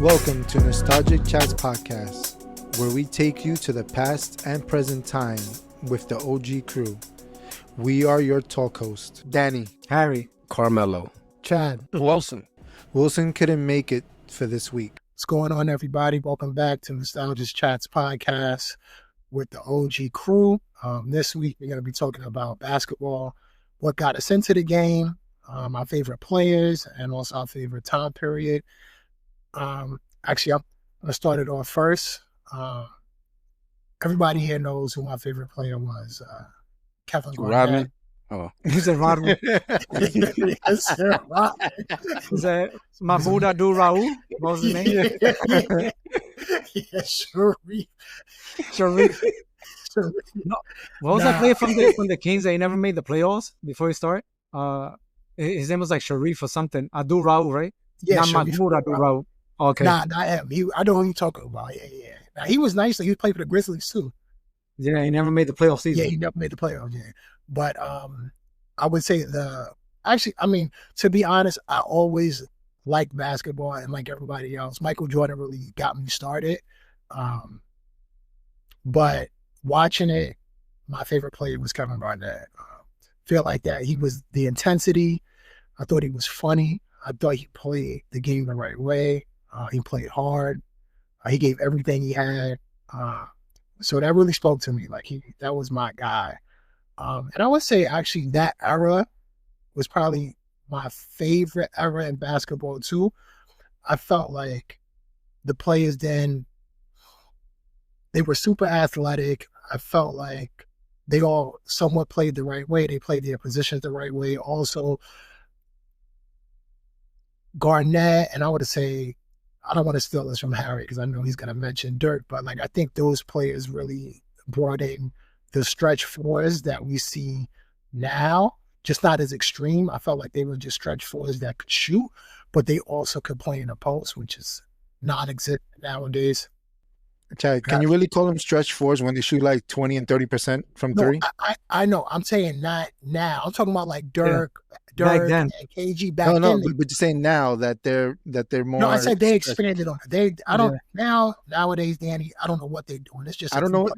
Welcome to Nostalgic Chats Podcast, where we take you to the past and present time with the OG crew. We are your talk hosts, Danny, Harry, Carmelo, Chad, Wilson. Wilson couldn't make it for this week. What's going on, everybody? Welcome back to Nostalgic Chats Podcast with the OG crew. This week, we're going to be talking about basketball, what got us into the game, our favorite players, and also our favorite time period. Actually, I'm going to start it off first. Everybody here knows who my favorite player was. Kevin Garnett. Rodman. Oh, he said Rodman. Yes, sir, Rodman. Is that Mahmoud Abdul Raouf? What was his name? Yeah, Sharif. Sharif. No, what was that player from the Kings that he never made the playoffs before he started? His name was like Sharif or something. Abdul Raouf, right? Yeah, Not Sharif. Mahmoud Abdul Raouf. Okay. Nah, not him. I know who you're talking about. Yeah. Now, he was nice. Like, he played for the Grizzlies too. Yeah, he never made the playoff season. Yeah, he never made the playoffs. Yeah, but I would say to be honest, I always liked basketball, and like everybody else, Michael Jordan really got me started. But watching it, my favorite player was Kevin Garnett. Feel like that he was the intensity. I thought he was funny. I thought he played the game the right way. He played hard. He gave everything he had. So that really spoke to me. Like that was my guy. And I would say actually that era was probably my favorite era in basketball too. I felt like the players then, they were super athletic. I felt like they all somewhat played the right way. They played their positions the right way. Also, Garnett, and I would say, I don't want to steal this from Harry because I know he's going to mention Dirk, but like I think those players really brought in the stretch fours that we see now, just not as extreme. I felt like they were just stretch fours that could shoot, but they also could play in the post, which is non-existent nowadays. Chad, can you really call them stretch fours when they shoot like 20 and 30% from three? I know. I'm saying not now. I'm talking about like Dirk Back then. and KG back then. No, but you're saying now that they're more. No, I said they expanded on it. Nowadays, Danny, I don't know what they're doing. It's just I don't know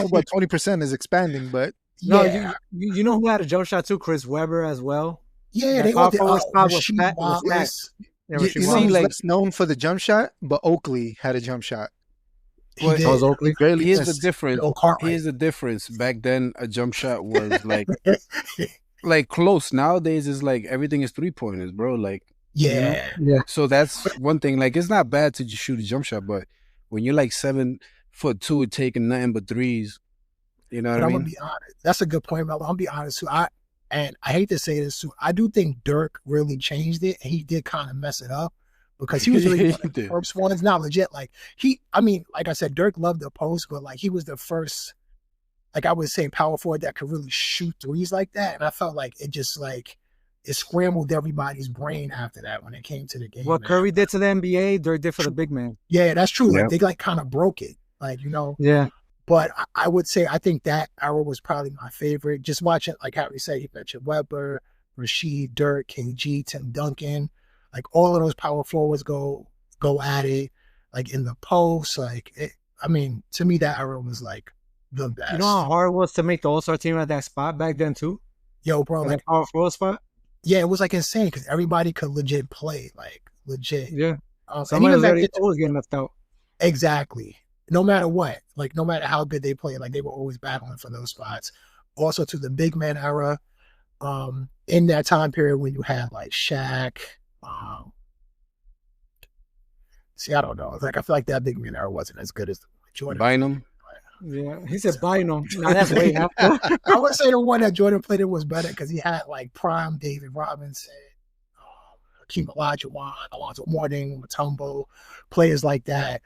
what 20% is expanding, but No, yeah, you know who had a jump shot too? Chris Webber as well. yeah, That they all did. power forward spot was Rasheed fat- was Wallace. Yeah, you Rasheed know Wallace. who's like- less known for the jump shot, but Oakley had a jump shot. He Well, did. That was Oakley. Barely Here's the missed. difference. Oh, Cartwright. Here's the difference. Back then, a jump shot was like close. Nowadays, it's like everything is 3-pointers, bro. Like, Yeah. Yeah. so that's one thing. Like, it's not bad to just shoot a jump shot, but when you're like 7'2", taking nothing but threes, you know But what I I'm mean? gonna be honest. That's a good point, Mel. I'm gonna be honest too. I hate to say this too. I do think Dirk really changed it, and he did kind of mess it up because he was really He one of the did. first ones. Not legit. Like like I said, Dirk loved the post, but like he was the first, like I would say, power forward that could really shoot threes like that. And I felt like it just like it scrambled everybody's brain after that when it came to the game. What man. Curry did to the NBA, Dirk did for the big man. Yeah, that's true. Yeah. Like they like kind of broke it. Like, you know. Yeah. But I would say I think that era was probably my favorite. Just watching, like Harry said, he mentioned Webber, Rasheed, Dirk, KG, Tim Duncan. Like all of those power forwards go at it, like in the post. Like to me that era was like the best. You know how hard it was to make the All-Star team at that spot back then too? Yo, bro, At like that power forward spot? yeah, it was like insane because everybody could legit play, like legit. Yeah. And Somebody even was back already then- always getting left out. Exactly. No matter what, like no matter how good they played, like they were always battling for those spots. Also to the big man era, in that time period when you had like Shaq, I don't know. Like I feel like that big man era wasn't as good as Jordan. Bynum. Yeah. He said Bynum. Now that's way after. I would say the one that Jordan played in was better because he had like prime David Robinson, Hakeem Olajuwon, Alonzo Mourning, Mutombo, players like that.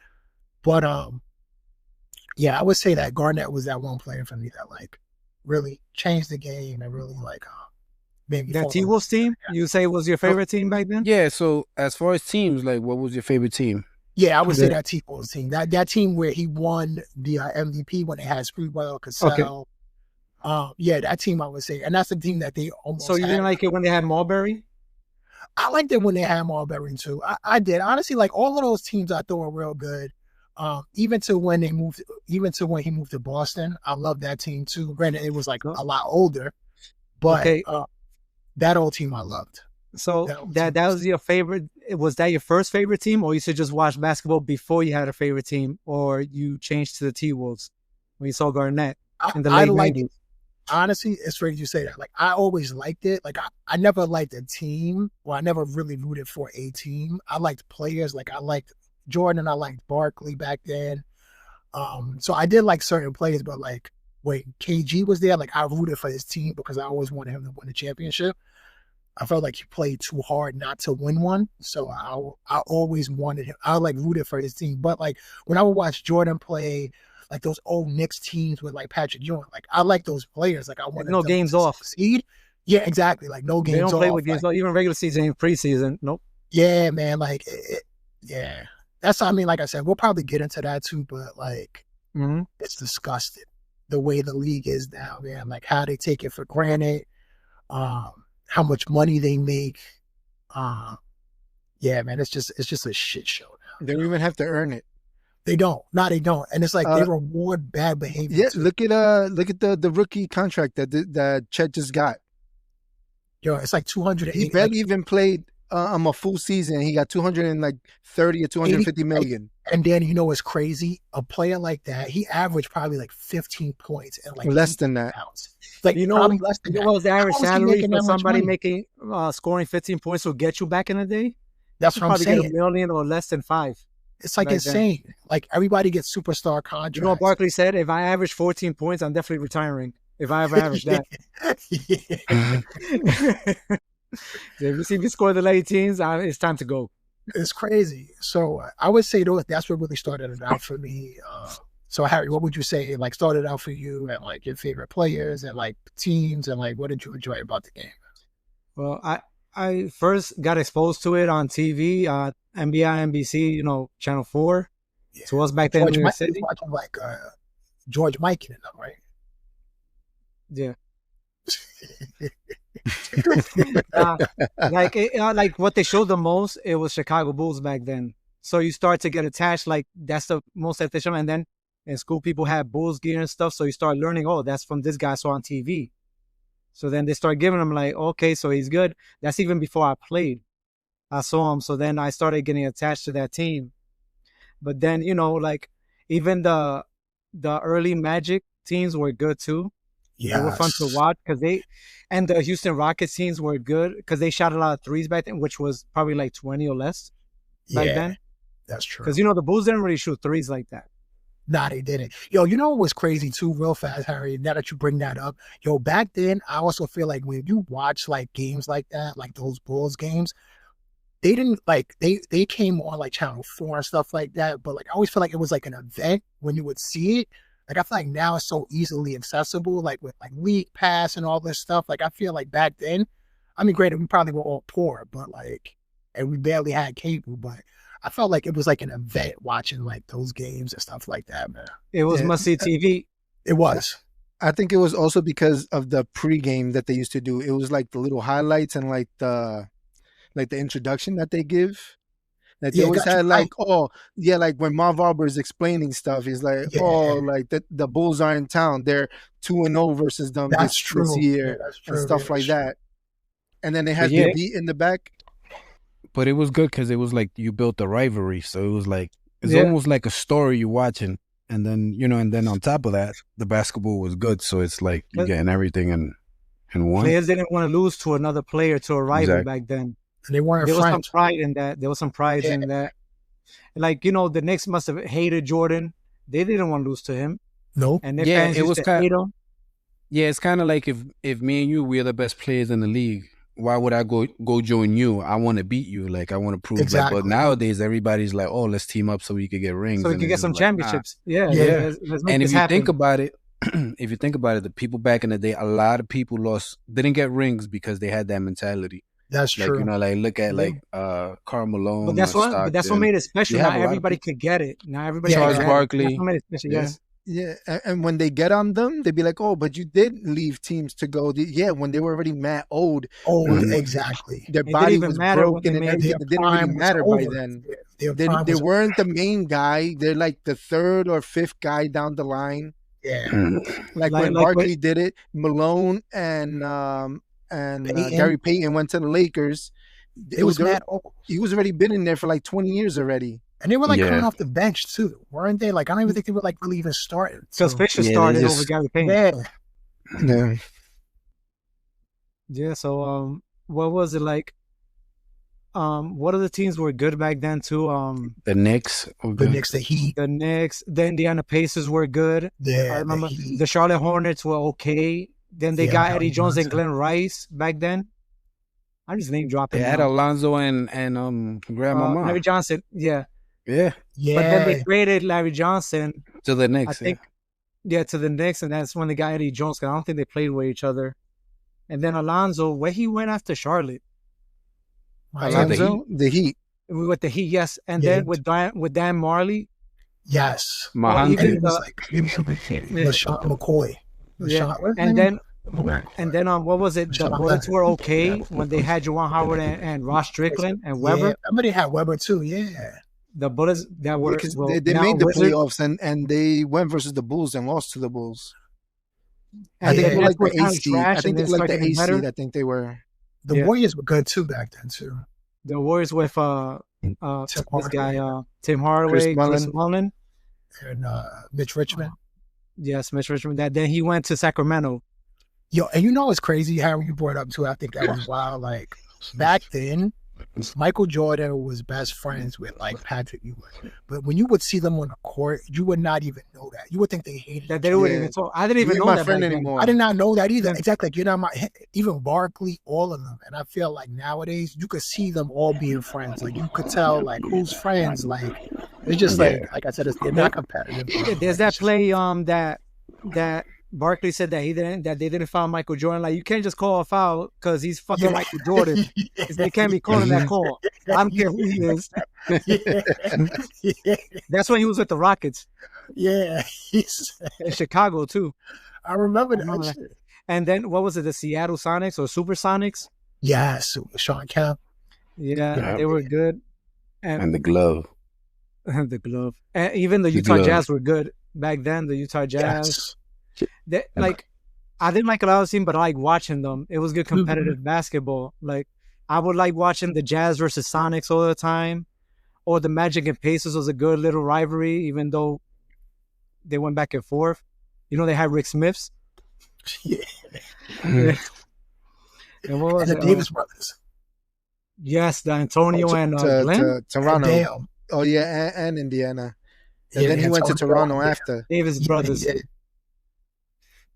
But yeah, I would say that Garnett was that one player for me that like really changed the game and really like made me. That T-Wolves team, you say was your favorite team back then? Yeah, so as far as teams, like, what was your favorite team? Yeah, I would say Yeah. that T-Wolves team. That team where he won the MVP when they had Spreewell, Cassell. Yeah, that team I would say, and that's the team that they almost. So you didn't had. like it when they had Marbury? I liked it when they had Marbury too. I did honestly like all of those teams. I thought were real good. Even to when he moved to Boston, I loved that team too. Granted, it was like a lot older, but Okay. that old team I loved. So that was your favorite. Was that your first favorite team, or you should just watch basketball before you had a favorite team, or you changed to the T-Wolves when you saw Garnett in the late 90s? Honestly, it's strange you say that. Like, I always liked it. Like, I never liked a team, or I never really rooted for a team. I liked players. Like, I liked Jordan, I liked Barkley back then. So I did like certain players, but like when KG was there, like I rooted for his team because I always wanted him to win the championship. I felt like he played too hard not to win one. So I always wanted him. I like rooted for his team. But like when I would watch Jordan play, like those old Knicks teams with like Patrick Ewing, like I like those players. Like I wanted no them games to off. succeed. Yeah, exactly. Like no games off. They don't play with games off, even regular season and preseason. Nope. Yeah, man. Like yeah. That's, I mean, like I said, we'll probably get into that too, but like it's disgusting the way the league is now, man. Like how they take it for granted, how much money they make. Yeah, man, it's just a shit show now. They don't even have to earn it. They don't. No, they don't. And it's like they reward bad behavior. Yeah, too. look at the rookie contract that Chet just got. Yo, it's like 280. He barely even played a full season. He got 230 or 250 million. And then you know what's crazy? A player like that, he averaged probably like 15 points and like less than that. Pounds. Like you know, probably less than you that. know what the average salary for somebody money? making scoring 15 points will get you back in the day? That's what I'm probably saying. Get $1 million or less than 5. It's like insane. Then. Like everybody gets superstar contracts. You know what Barkley said? If I average 14 points, I'm definitely retiring. If I ever average that. If you see me score the late teens, it's time to go. It's crazy. So I would say that's what really started it out for me. So Harry, what would you say like started out for you and like your favorite players and like teams and like what did you enjoy about the game? Well, I first got exposed to it on TV, NBI, NBC, you know, Channel 4. Yeah. So it was back then in New York City. Watching like George Mikan and them, right? Yeah. Like what they showed the most, it was Chicago Bulls back then. So you start to get attached, like that's the most efficient. And then in school, people had Bulls gear and stuff. So you start learning, oh, that's from this guy I saw on TV. So then they start giving him like, okay, so he's good. That's even before I played. I saw him. So then I started getting attached to that team. But then, you know, like even the early Magic teams were good too. Yeah, they were fun to watch because and the Houston Rockets teams were good because they shot a lot of threes back then, which was probably like 20 or less back then. That's true. Because, you know, the Bulls didn't really shoot threes like that. Nah, they didn't. Yo, you know what was crazy too, real fast, Harry, now that you bring that up. Yo, back then, I also feel like when you watch like games like that, like those Bulls games, they didn't like, they came on like Channel 4 and stuff like that, but like I always feel like it was like an event when you would see it. Like, I feel like now it's so easily accessible, like with like League Pass and all this stuff. Like, I feel like back then, I mean, granted, we probably were all poor, but like, and we barely had cable, but I felt like it was like an event watching like those games and stuff like that, man. It was must-see TV. It was. I think it was also because of the pregame that they used to do. It was like the little highlights and like the introduction that they give. That they always had like, like when Marv Arbor is explaining stuff, he's like, like the Bulls are in town. They're 2-0 versus them this year and stuff like that. And then they had the beat in the back. But it was good because it was like you built a rivalry. So it was like, it's almost like a story you're watching. And then, you know, and then on top of that, the basketball was good. So it's like you're getting everything in one. Players didn't want to lose to another player, to a rival back then. And they weren't There was friends. some pride in that. There was some pride in that. Like, you know, the Knicks must have hated Jordan. They didn't want to lose to him. No. And their fans it was used to hate him. Yeah, it's kind of like if me and you, we're the best players in the league, why would I go join you? I want to beat you. Like, I want to prove that. But nowadays, everybody's like, oh, let's team up so we could get rings. So we could get some championships. Nah. Yeah. And if you think about it, the people back in the day, a lot of people didn't get rings because they had that mentality. That's like, true. You know, like look at Karl Malone. But that's what made it special. Not everybody could get it. Not everybody. Charles Barkley. That's what made it special. Yeah, and when they get on them, they'd be like, "Oh, but you did leave teams to go." Yeah, when they were already mad old, Oh, when exactly. their It didn't body even was matter when they broken and made everything, Their it didn't really prime was matter by over. then. Their They prime they was weren't the main guy. They're like the third or fifth guy down the line. yeah. Like like when like what Barkley did it, Malone and Peyton, Gary Payton went to the Lakers. it was mad old. He was already been in there for like 20 years already. And they were like coming Yeah. off the bench too, weren't they? Like I don't even think they were like really even starting. because So, Fisher Yeah, they started over just- Gary Payton. yeah. Yeah. Yeah. So what was it like? What other teams were good back then too? The Knicks. were The good. Knicks, the Heat, The Knicks, the Indiana Pacers were good. yeah, I remember the Heat. the Charlotte Hornets were okay. Then they Yeah, got Kelly Eddie Jones and Johnson. Glenn Rice back then. I'm just name dropping. They had now. Alonzo and Grandmama. Larry Johnson, yeah. Yeah, But then they Yeah, traded Larry Johnson, to the I Knicks. think, to the Knicks, and that's when they got Eddie Jones. 'Cause I don't think they played with each other. And then Alonzo, where he went after Charlotte, Miami. Alonzo, the Heat. with the Heat, yes. And Yeah. then with Dan Marley, Yes. Mahoney. And even it was the- like LaShawn McCoy. yeah. what's his And name? then what was it? The Sean Bullets Leonard. were okay when they had Juwan Howard and Ross Strickland and Weber. Yeah, remember they had Weber too. Yeah, The Bullets that were Because well, they now made the Wizards. playoffs and they went versus the Bulls and lost to the Bulls. I And think Yeah. they were that's like what the kind A of seed. trash, I and think they then were like start the getting A better. seed. I think they were. the Yeah. Warriors were good too back then too. The Warriors with Tim this guy Hardaway. Tim Hardaway, Chris Mullin. Mullin. And Mitch Richmond. Yes, Mitch Richmond. Then he went to Sacramento. Yo, and you know it's crazy how you brought up too. I think that was wild. Like back then, Michael Jordan was best friends with like Patrick Ewing. But when you would see them on the court, you would not even know that. You would think they hated That each they other. wouldn't Yeah. even talk. I didn't You even ain't know my that friend back then. anymore. I did not know that either. Yeah. Exactly. Like you're not my even Barkley, all of them. And I feel like nowadays you could see them all being friends. Like you could tell like who's friends. Like it's just like I said, they're not competitive. Yeah, there's that play that Barkley said that they didn't foul Michael Jordan. Like you can't just call a foul because he's fucking Yeah. Michael Jordan. They can't be calling that call. I don't care who he is. yeah. That's when he was with the Rockets Yeah. in Chicago too. I remember that. remember that. shit. And then what was it? The Seattle Sonics or Supersonics? Yes, Sean Kemp. Yeah, Yeah. they were good. And the glove. The glove. And even the The Utah glove. Jazz were good back then. The Utah Jazz. Yes. They, like, I didn't like a lot of teams, but I like watching them. It was good Mm-hmm. competitive basketball. Like, I would like watching the Jazz versus Sonics all the time, or the Magic and Pacers was a good little rivalry, even though they went back and forth. You know, they had Rick Smiths. Yeah. And what was And the it? Davis brothers. Yes, the Antonio and Glenn. to Toronto. Damn. Oh yeah, and Indiana. And Yeah, then he went to Antonio. Toronto after. Davis brothers. Yeah.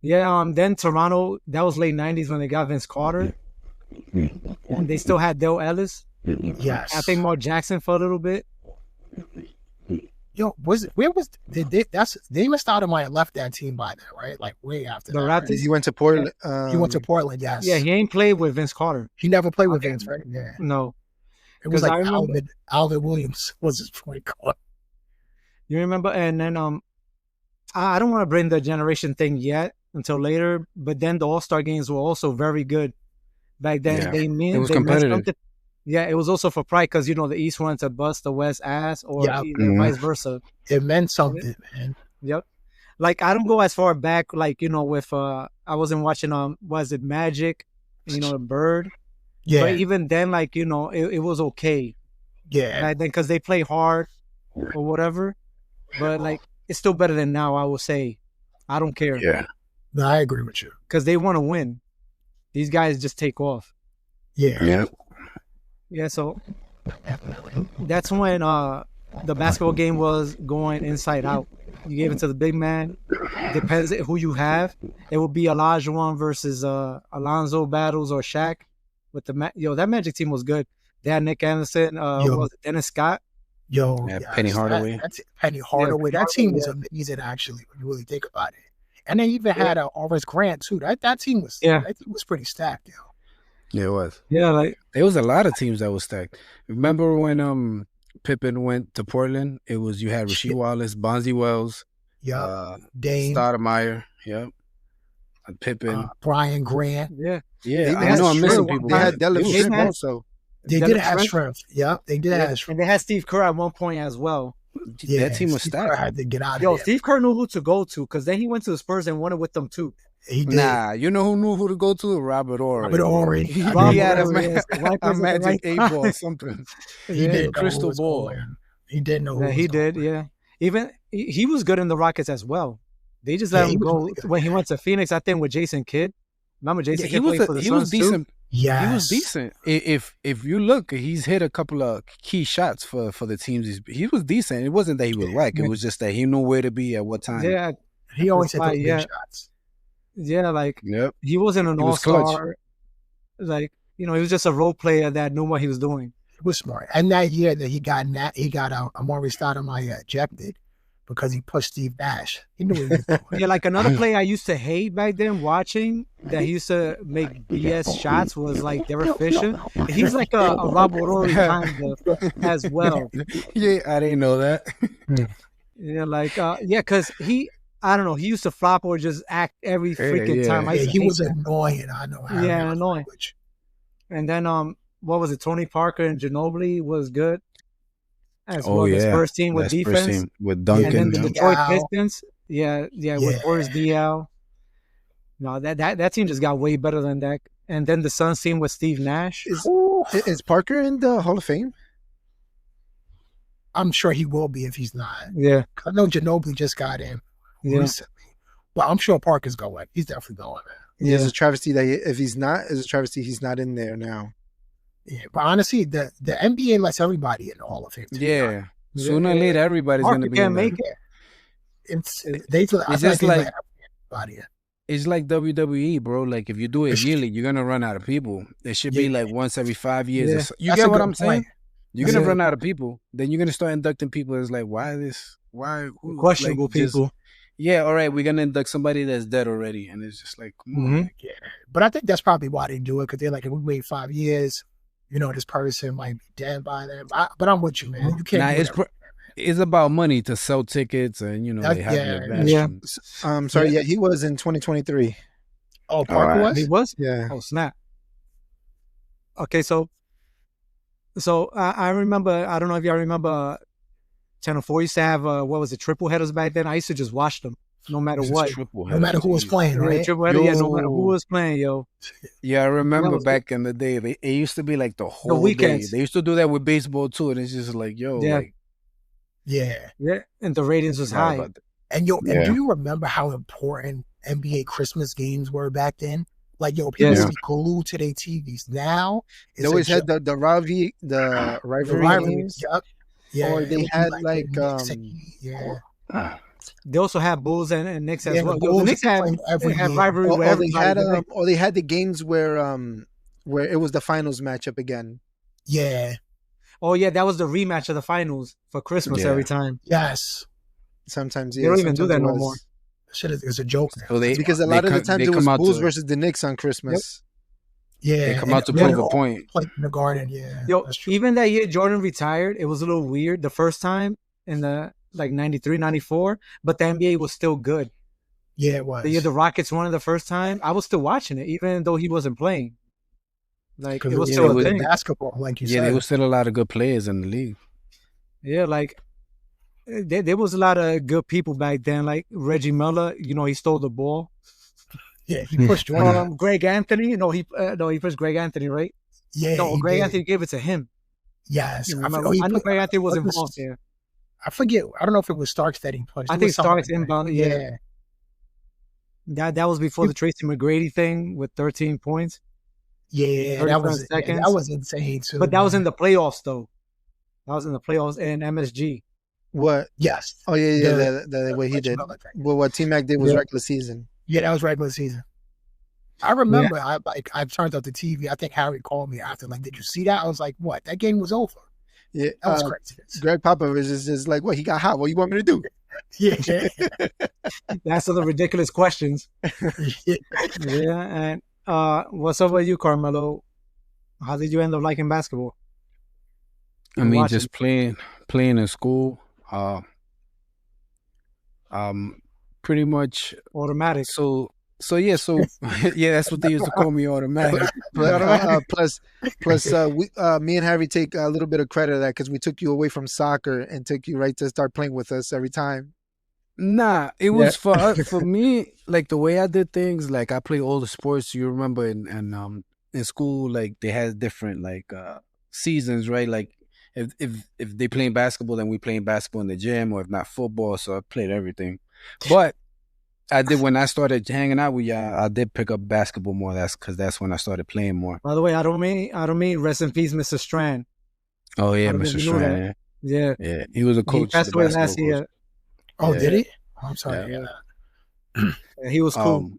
Yeah, then Toronto, that was late 90s when they got Vince Carter. And they still had Dale Ellis. Yes. I think Mark Jackson for a little bit. Yo, where was they must out of my left that team by then, right? Like way after The that. Raptors. Right? He went to Portland. He went to Portland, yes. Yeah, he ain't played with Vince Carter. He never played with Vince, right? Yeah. No. It was 'Cause like I remember- Alvin Williams was his point guard. You remember? And then I don't want to bring the generation thing yet until later, but then the All-Star games were also very good back then. Yeah. They mean It was they meant competitive. something. Yeah, it was also for pride because the East wanted to bust the West ass or Yeah. either Mhm. vice versa. It meant something, man. Yep. Like I don't go as far back, like with I wasn't watching was it Magic, Bird. Yeah. But even then, like it was okay Yeah. back then because they play hard or whatever. But like it's still better than now, I would say. I don't care Yeah. No, I agree with you. because they want to win. These guys just take off. Yeah. Yeah. Yeah, so that's when the basketball game was going inside out. You gave it to the big man. Depends who you have. It would be Olajuwon versus Alonzo battles or Shaq. With the that Magic team was good. They had Nick Anderson, Yo. was it Dennis Scott? Yo, Yeah, yes, Penny Hardaway. That's Penny Hardaway. That team was amazing, actually, when you really think about it. And they even had Horace Grant too. That team was that team was pretty stacked, yo. Yeah, it was. Yeah, like There was a lot of teams that was stacked. Remember when Pippen went to Portland? It was you had Rasheed Wallace, Bonzi Wells, Yep. Dame. Stoudemire. Yep. Pippen. Brian Grant. Yeah. Yeah, They I had know I'm missing Shrimp. people. They had but it Delip was Shrimp had- also. They Dennis did have Trent? strength. Yep, they did have And strength. they had Steve Kerr at one point as well. Yeah, that team was Steve Kerr stacked. had to get out of Yo, there. Steve Kerr knew who to go to because then he went to the Spurs and won it with them too. He did. Nah, you know who knew who to go to? Robert Ory. Robert Ory. He, Robert he had Ory is the right a person at the magic right 8 ball, time. something. He Yeah. did know Crystal who was ball. going. He did know who Yeah, was he going. did. Yeah, even he was good in the Rockets as well. They just let Yeah, he him was go really good. when he went to Phoenix. I think with Jason Kidd. Remember Jason Yeah, Kidd played for the he was Suns too? decent. Yes. He was decent. If you look, he's hit a couple of key shots for the teams. He was decent. It wasn't that he was whack. It was just that he knew where to be at what time. Yeah, He always hit That's those why, big yeah. shots. yeah. Like Yep. he wasn't an He was all-star. Like he was just a role player that knew what he was doing. He was smart. And that year that he got Amari Stoudemire ejected because he pushed Steve Nash. He knew what he was doing. Yeah, like another player I used to hate back then watching that he used to make BS shots was like Derek Fisher. He's like a Robert Ory kind of as well. Yeah, I didn't know that. Yeah, like because I don't know, he used to flop or just act every freaking yeah. time. I Yeah, used to he hate was that. annoying. I know. I Yeah, remember annoying. language. And then what was it? Tony Parker and Ginobili was good as Oh well. yeah, His first team with That's first defense. team with And Duncan. then the yeah. Detroit Diaw. Pistons. Yeah, with Boris Diaw. No, that team just got way better than that. And then the Suns team with Steve Nash. Is Parker in the Hall of Fame? I'm sure he will be if he's not. Yeah, I know Ginobili just got in yeah. recently. But I'm sure Parker's going. He's definitely going. Yeah, it's a travesty that if he's not, it's a travesty he's not in there now. Yeah, but honestly, the NBA lets everybody in the Hall of Fame. to be honest. Yeah, sooner or later, everybody's Parker gonna be can't in there. make it. It's they. I It's feel just they like- let everybody in. It's like WWE, bro. Like if you do it yearly, you're gonna run out of people. It should be Yeah. like once every 5 years. Yeah. or so. You That's get a what good I'm saying? point. You're That's gonna a run good out of people. Then you're gonna start inducting people. It's like why who, Questionable like, just- people. yeah, all right, we're gonna induct somebody that's dead already, and it's just like, come on. Mhm. Yeah, but I think that's probably why they do it because they're like, if we wait 5 years, this person might be dead by then. But I'm with you, man. You can't. Nah, do it's that. it's about money to sell tickets, and they have Yeah, the events. yeah. Sorry, yeah, he was in 2023. Oh, Parker Alright. was. He was? Yeah. Oh, snap. Okay, so I remember, I don't know if y'all remember Channel 4 used to have, what was it, triple headers back then? I used to just watch them no matter It's what. triple No matter who was headers. playing, Yeah, right? triple header, yeah, no matter Yo. who was playing, yo. Yeah, I remember was back in the day, it used to be like the whole weekends. day. They used to do that with baseball too, and it's just like, yo, Yeah. like, Yeah, Yeah, and the ratings was forgot high. about that. and Yeah. do you remember how important NBA Christmas games were back then? Like, people Yes. would be glued to their TVs. Now, They it's always a had joke. the rivalry rivalry. games. Yup. Yeah, Or it they would be had, the like, Knicks and Heat, yeah. They also had Bulls and Knicks as Yeah, the well. Yo, Bulls the Knicks had, played every had year. rivalry with Or they everybody. had but or they had the games where it was the finals matchup again. Yeah, oh, yeah, that was the rematch of the finals for Christmas Yeah. every time. yes. Sometimes, They yeah. don't even do sometimes that it no more. was. Shit is a joke now. So they Because a they lot of the come- times they it was come out Bulls to- versus the Knicks on Christmas. Yeah, They come and out to then prove they a all point. played in the Garden. Yeah, Yo, that's true. even that year Jordan retired, it was a little weird the first time in the 93, 94, but the NBA was still good. Yeah, it was. The year the Rockets won it the first time, I was still watching it, even though he wasn't playing. Like, Because it was yeah, still it a was thing. basketball, like you Yeah, said. there was still a lot of good players in the league. Yeah, like, there was a lot of good people back then. Like, Reggie Miller, he stole the ball. Yeah, he pushed Jordan. Greg Anthony, he pushed Greg Anthony, right? Yeah, No, he Greg did. Anthony gave it to him. Yes, You I, remember? forget, I knew Greg Anthony was what was- involved there. I forget. I don't know if it was Starks that he pushed. I It think was something Starks like that. inbound, yeah. That was before the Tracy McGrady thing with 13 points. Yeah, 37 that was seconds. that was insane too. But that was man. in the playoffs, though. That was in the playoffs and MSG. What? yes. Oh yeah, yeah. The- The way he Reggie did. Miller thing. Well, what T Mac did was Yeah. regular season. Yeah, that was regular season. I remember. I turned off the TV. I think Harry called me after. Like, did you see that? I was like, what? That game was over. Yeah. That was crazy. Greg Popovich is just like, what? He got hot. What you want me to do? Yeah. That's the ridiculous questions. Yeah. And what's up with you, Carmelo? How did you end up liking basketball? I mean, Watching. just playing in school. Pretty much. Automatic. So yeah, yeah, that's what they used to call me, automatic. Plus, me and Harry take a little bit of credit of that because we took you away from soccer and took you right to start playing with us every time. Nah, it was for me, like the way I did things. Like I play all the sports. You remember in school, like they had different like seasons, right? Like if they playing basketball, then we playing basketball in the gym, or if not football. So I played everything, but I did when I started hanging out with y'all. I did pick up basketball more. That's because that's when I started playing more. By the way, I don't mean rest in peace, Mr. Strand. Oh yeah, Mr. Strand. Yeah, he was a coach. He passed away last year. Oh, did he? Oh, I'm sorry. Yeah. He was cool.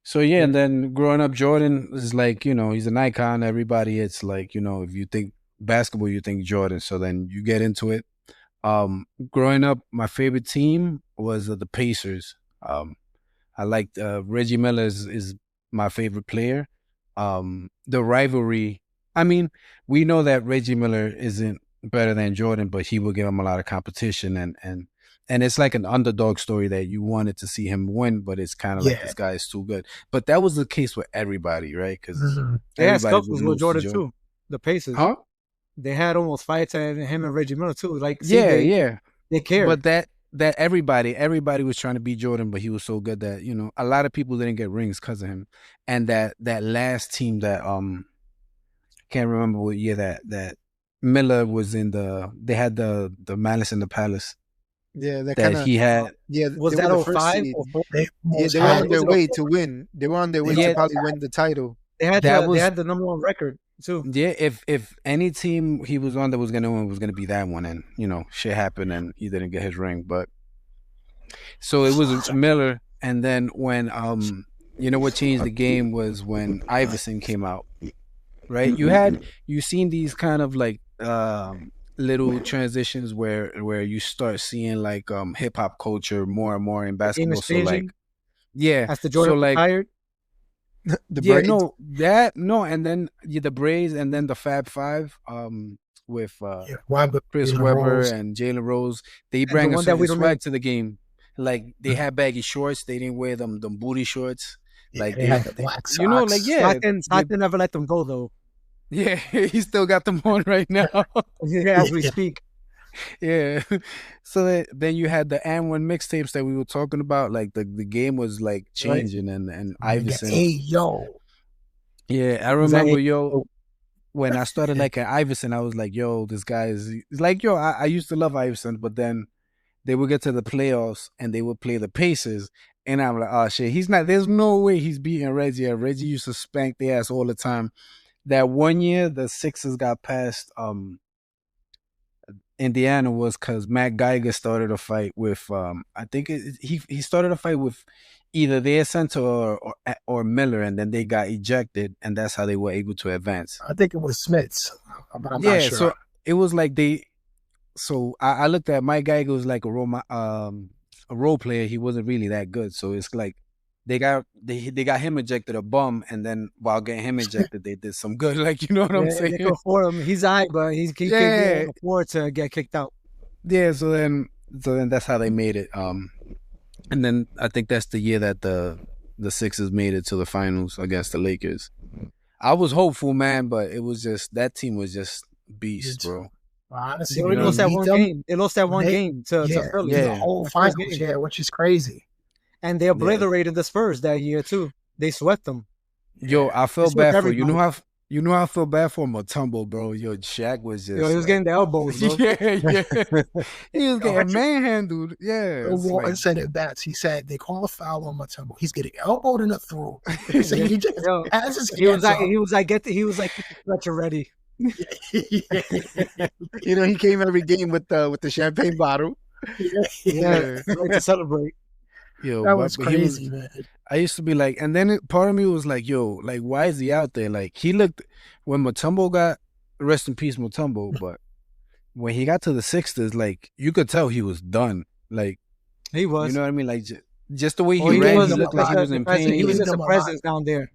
So yeah, and then growing up, Jordan is like, he's an icon. Everybody, it's like, if you think basketball, you think Jordan. So then you get into it. Growing up, my favorite team was the Pacers. I liked Reggie Miller is my favorite player. The rivalry. I mean, we know that Reggie Miller isn't better than Jordan, but he will give him a lot of competition, and it's like an underdog story that you wanted to see him win, but it's kind of like this guy is too good. But that was the case with everybody, right? Because they had scuffles with Jordan too. The Pacers, huh? They had almost fights at him and Reggie Miller too. Like, they cared. But that everybody was trying to beat Jordan, but he was so good that a lot of people didn't get rings because of him. And that last team that can't remember what year that Miller was in. They had the Malice in the Palace. Yeah, he had. Yeah, was that 05? They were on their way to win. They were on their way to probably win the title. They had the number one record too. Yeah, if any team he was on that was gonna win was gonna be that one, and shit happened and he didn't get his ring. But so it was Miller, and then when what changed the game was when Iverson came out. Right, you seen these kind of like little transitions where you start seeing like hip hop culture more and more in basketball. So like, as the Jordan retired. The braids. And then the braids, and then the Fab Five with Chris Webber and Jalen Rose. They bring a certain swag to the game. Like they had baggy shorts. They didn't wear them booty shorts. Like they had the black socks. Stockton never let them go though. Yeah, he still got them on right now. As we speak. Yeah. So then you had the And One mixtapes that we were talking about. Like the game was like changing, and Iverson. Hey yo. Yeah, I remember when I started liking Iverson, I was like, yo, this guy is like, yo, I used to love Iverson, but then they would get to the playoffs and they would play the Pacers. And I'm like, oh shit, there's no way he's beating Reggie. Reggie used to spank their ass all the time. That one year the Sixers got past Indiana was because Matt Geiger started a fight with I think he started a fight with either their center or Miller, and then they got ejected, and that's how they were able to advance. I think it was Smith's, but I'm not sure. So it was like So I looked at Mike Geiger was like a role player. He wasn't really that good, so it's like they got him ejected, a bum, and then while getting him ejected, they did some good. Like, you know what I'm saying? They go for him. He's high, but he can't afford to get kicked out. Yeah. So then that's how they made it. And then I think that's the year that the Sixers made it to the finals against the Lakers. I was hopeful, man, but it was just that team was just beast, bro. Honestly, they lost that one game. They lost that one game to Philly. The whole finals, which is crazy. And they obliterated the Spurs that year too. They swept them. Yo, I felt bad for you know how I feel bad for Mutombo, bro. Yo, Shaq was just. Yo, he was getting the elbows, bro. He was getting manhandled. Yeah. Walton said it best. He said they call a foul on Mutombo. He's getting elbowed in the throat. He said he just has his he was like, get the stretcher ready. He came every game with the champagne bottle. Yeah, like to celebrate. Yo, that was crazy, man. I used to be like, and then part of me was like, yo, like, why is he out there? Like, he looked, when Mutombo got, rest in peace, Mutombo, but when he got to the Sixers, like, you could tell he was done. Like, he was. You know what I mean? Like, just the way he ran, he looked like he was in pain. He was just a presence down there.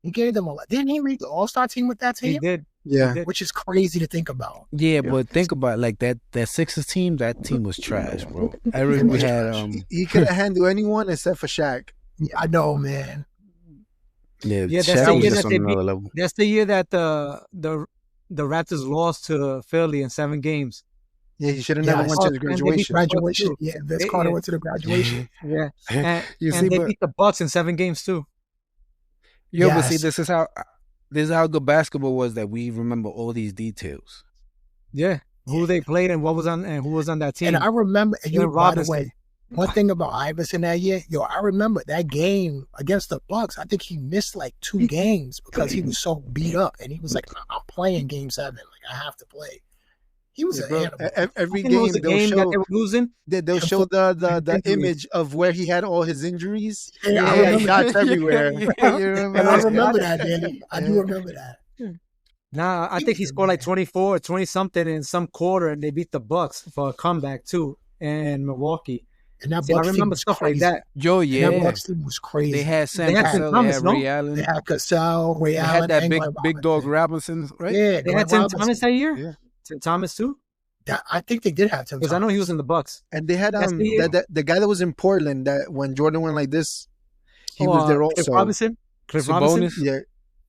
He gave them didn't he read the All-Star team with that He team? did. Yeah. Which is crazy to think about. Yeah, but think about like that Sixers team. That team was trash, bro. I remember we had He could have handled anyone except for Shaq. Yeah, I know, man. yeah, Yeah, that's Shaq the was year just that on they another beat. level. That's the year that the Raptors lost to Philly in 7 games. Yeah, he should have Yeah, never I went saw to the and they beat graduation. Graduation. too. Yeah, Vince Carter Yeah. went to the graduation. Yeah, and, You and see, they but beat the Bucks in 7 games too. but see, Yes. this is how good basketball was that we remember all these details. Yeah, who they played and who was on that team. And I remember, and you, Glenn by the Robinson. way, one thing about Iverson that year, I remember that game against the Bucks. I think he missed like 2 games because he was so beat up, and he was like, "I'm playing Game 7. Like I have to play." He was Yeah, an bro, animal. every I think it was game the they'll game that show they were losing. they'll show the Injuries. image of where he had all his injuries. Yeah, I He had remember dots everywhere. Yeah, you remember And I that? remember that, Danny. I do Yeah. remember that. Nah, I He think he was the scored like man. 24 or 20 something in some quarter, and they beat the Bucks for a comeback too in Milwaukee. And that See, I Bucks team remember was stuff crazy. like that. Yo, And that yeah, Bucks team was crazy. they had Sam They had Tim Cassell, they Thomas, had no? Ray Allen, They had Cassell, Ray they Allen, had that and big Glenn dog Robinson. Robinson, right? Yeah, They Glenn had Tim Robinson. Thomas that year. Yeah. Tim Thomas too, I think they did have Tim because I know Thomas. he was in the Bucks. And they had That's the year. the guy that was in Portland that when Jordan went like this, he was there Cliff also. Robinson. Cliff Sabonis? Robinson.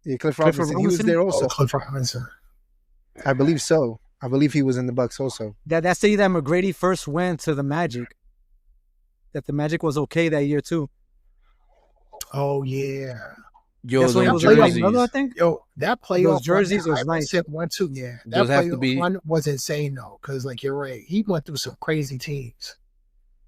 Yeah, Cliff Clifford Robinson. He was Robinson? there Oh, also. Cliff Robinson. I believe so. I believe he was in the Bucks also. That's the year that McGrady first went to the Magic. That the Magic was okay that year too. Oh yeah. Yo, That's when he those was like jerseys. another, I think. Yo, that playoff jerseys run was that nice. Iverson went to, yeah. That Those have to playoff be- run was insane though, because like you're right, he went through some crazy teams.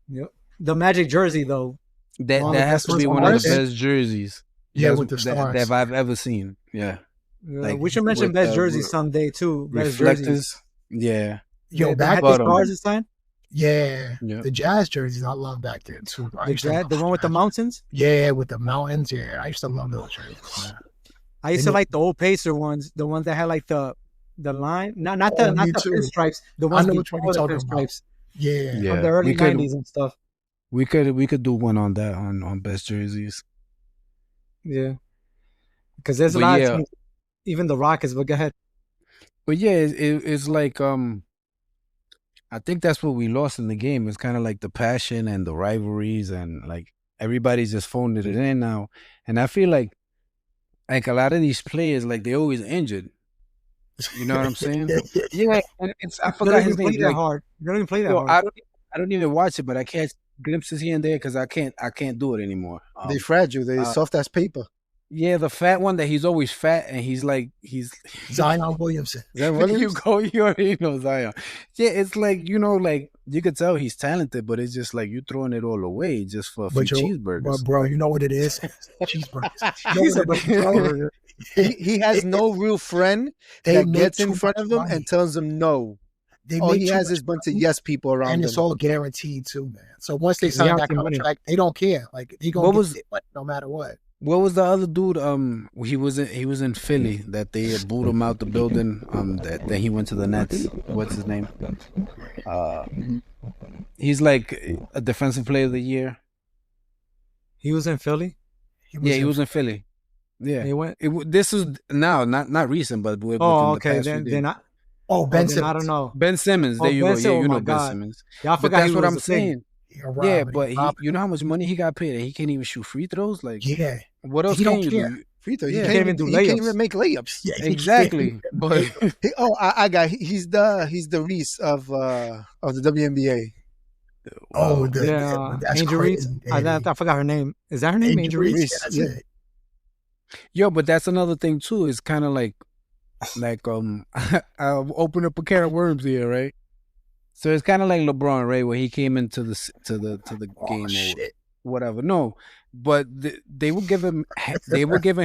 Yep. The Magic jersey though. That One of that the has to best be ones one on of the earth. best jerseys. Yeah, That's- with the stars. that I've ever seen. Yeah, Like, We should mention with, best jerseys re- someday too. Best jerseys. reflectors. Yeah, Yo, They back had the bottom. stars this time. yeah, Yeah. the Jazz jerseys I love back then too. I used to love The one with the mountains. Yeah, with the mountains. Yeah, I used to love those jerseys. Man. I used They to know- like the old Pacer ones, the ones that had like the line, not Oh, the me the too. pinstripes, the ones know which one you're before the talking about. pinstripes Yeah, yeah. from the early we could '90s and stuff. we could do one on that on best jerseys. Yeah, because there's a But lot yeah. of teams, even the Rockets. But go ahead. But yeah, it's like I think that's what we lost in the game. It's kind of like the passion and the rivalries and like everybody's just phoning it in now. And I feel like a lot of these players like they always injured. You know what I'm saying? Yeah, and I They don't forgot his even play name. that Like, hard. They don't even play that yo, hard. I don't even watch it, but I catch glimpses here and there because I can't do it anymore. They fragile. They soft as paper. Yeah, the fat one that he's always fat and he's Zion Williamson. Is that you Williams? go, you already know Zion. Yeah, it's like like you could tell he's talented, but it's just like you throwing it all away just for a few But cheeseburgers. bro, you know what it is? Cheeseburgers. You know what it is, bro? He has no real friend They that make gets too in front much of him money. and tells him no. They All make he too has much is a bunch of money, yes people around and him. it's all guaranteed too, man. So once they Yeah, sign that money. contract, they don't care. Like they gonna What get was- their money no matter what. What was the other dude? He was in Philly that they had booed him out the building. That he went to the Nets. What's his name? He's like a defensive player of the year. He was in Philly. He was in Philly. Yeah, He went. this is now not recent, but within Oh, the okay. past few Then days. I. Oh, Ben then Simmons. I don't know. Ben Simmons. Oh, There you Ben go. Yeah, Simmons, you oh know my Ben God. Simmons. Yeah, I But forgot that's he what was I'm the thing. saying. Yeah, but you know how much money he got paid, and he can't even shoot free throws. Like, Yeah, what else He can don't you care. do? Free throw. Yeah. He Can't even do he can't layups. even make layups. yeah, Exactly, but I got. He's the Reese of the WNBA. Oh, Yeah, that's Angel Reese. crazy. I forgot her name. Is that her name? Angel Reese. Reese, Yeah, that's yeah. it. yo, but that's another thing too. It's kind of like I'll open up a can of worms here, right? So it's kind of like LeBron, right, where he came into the game Oh, or shit. whatever. No, but they were giving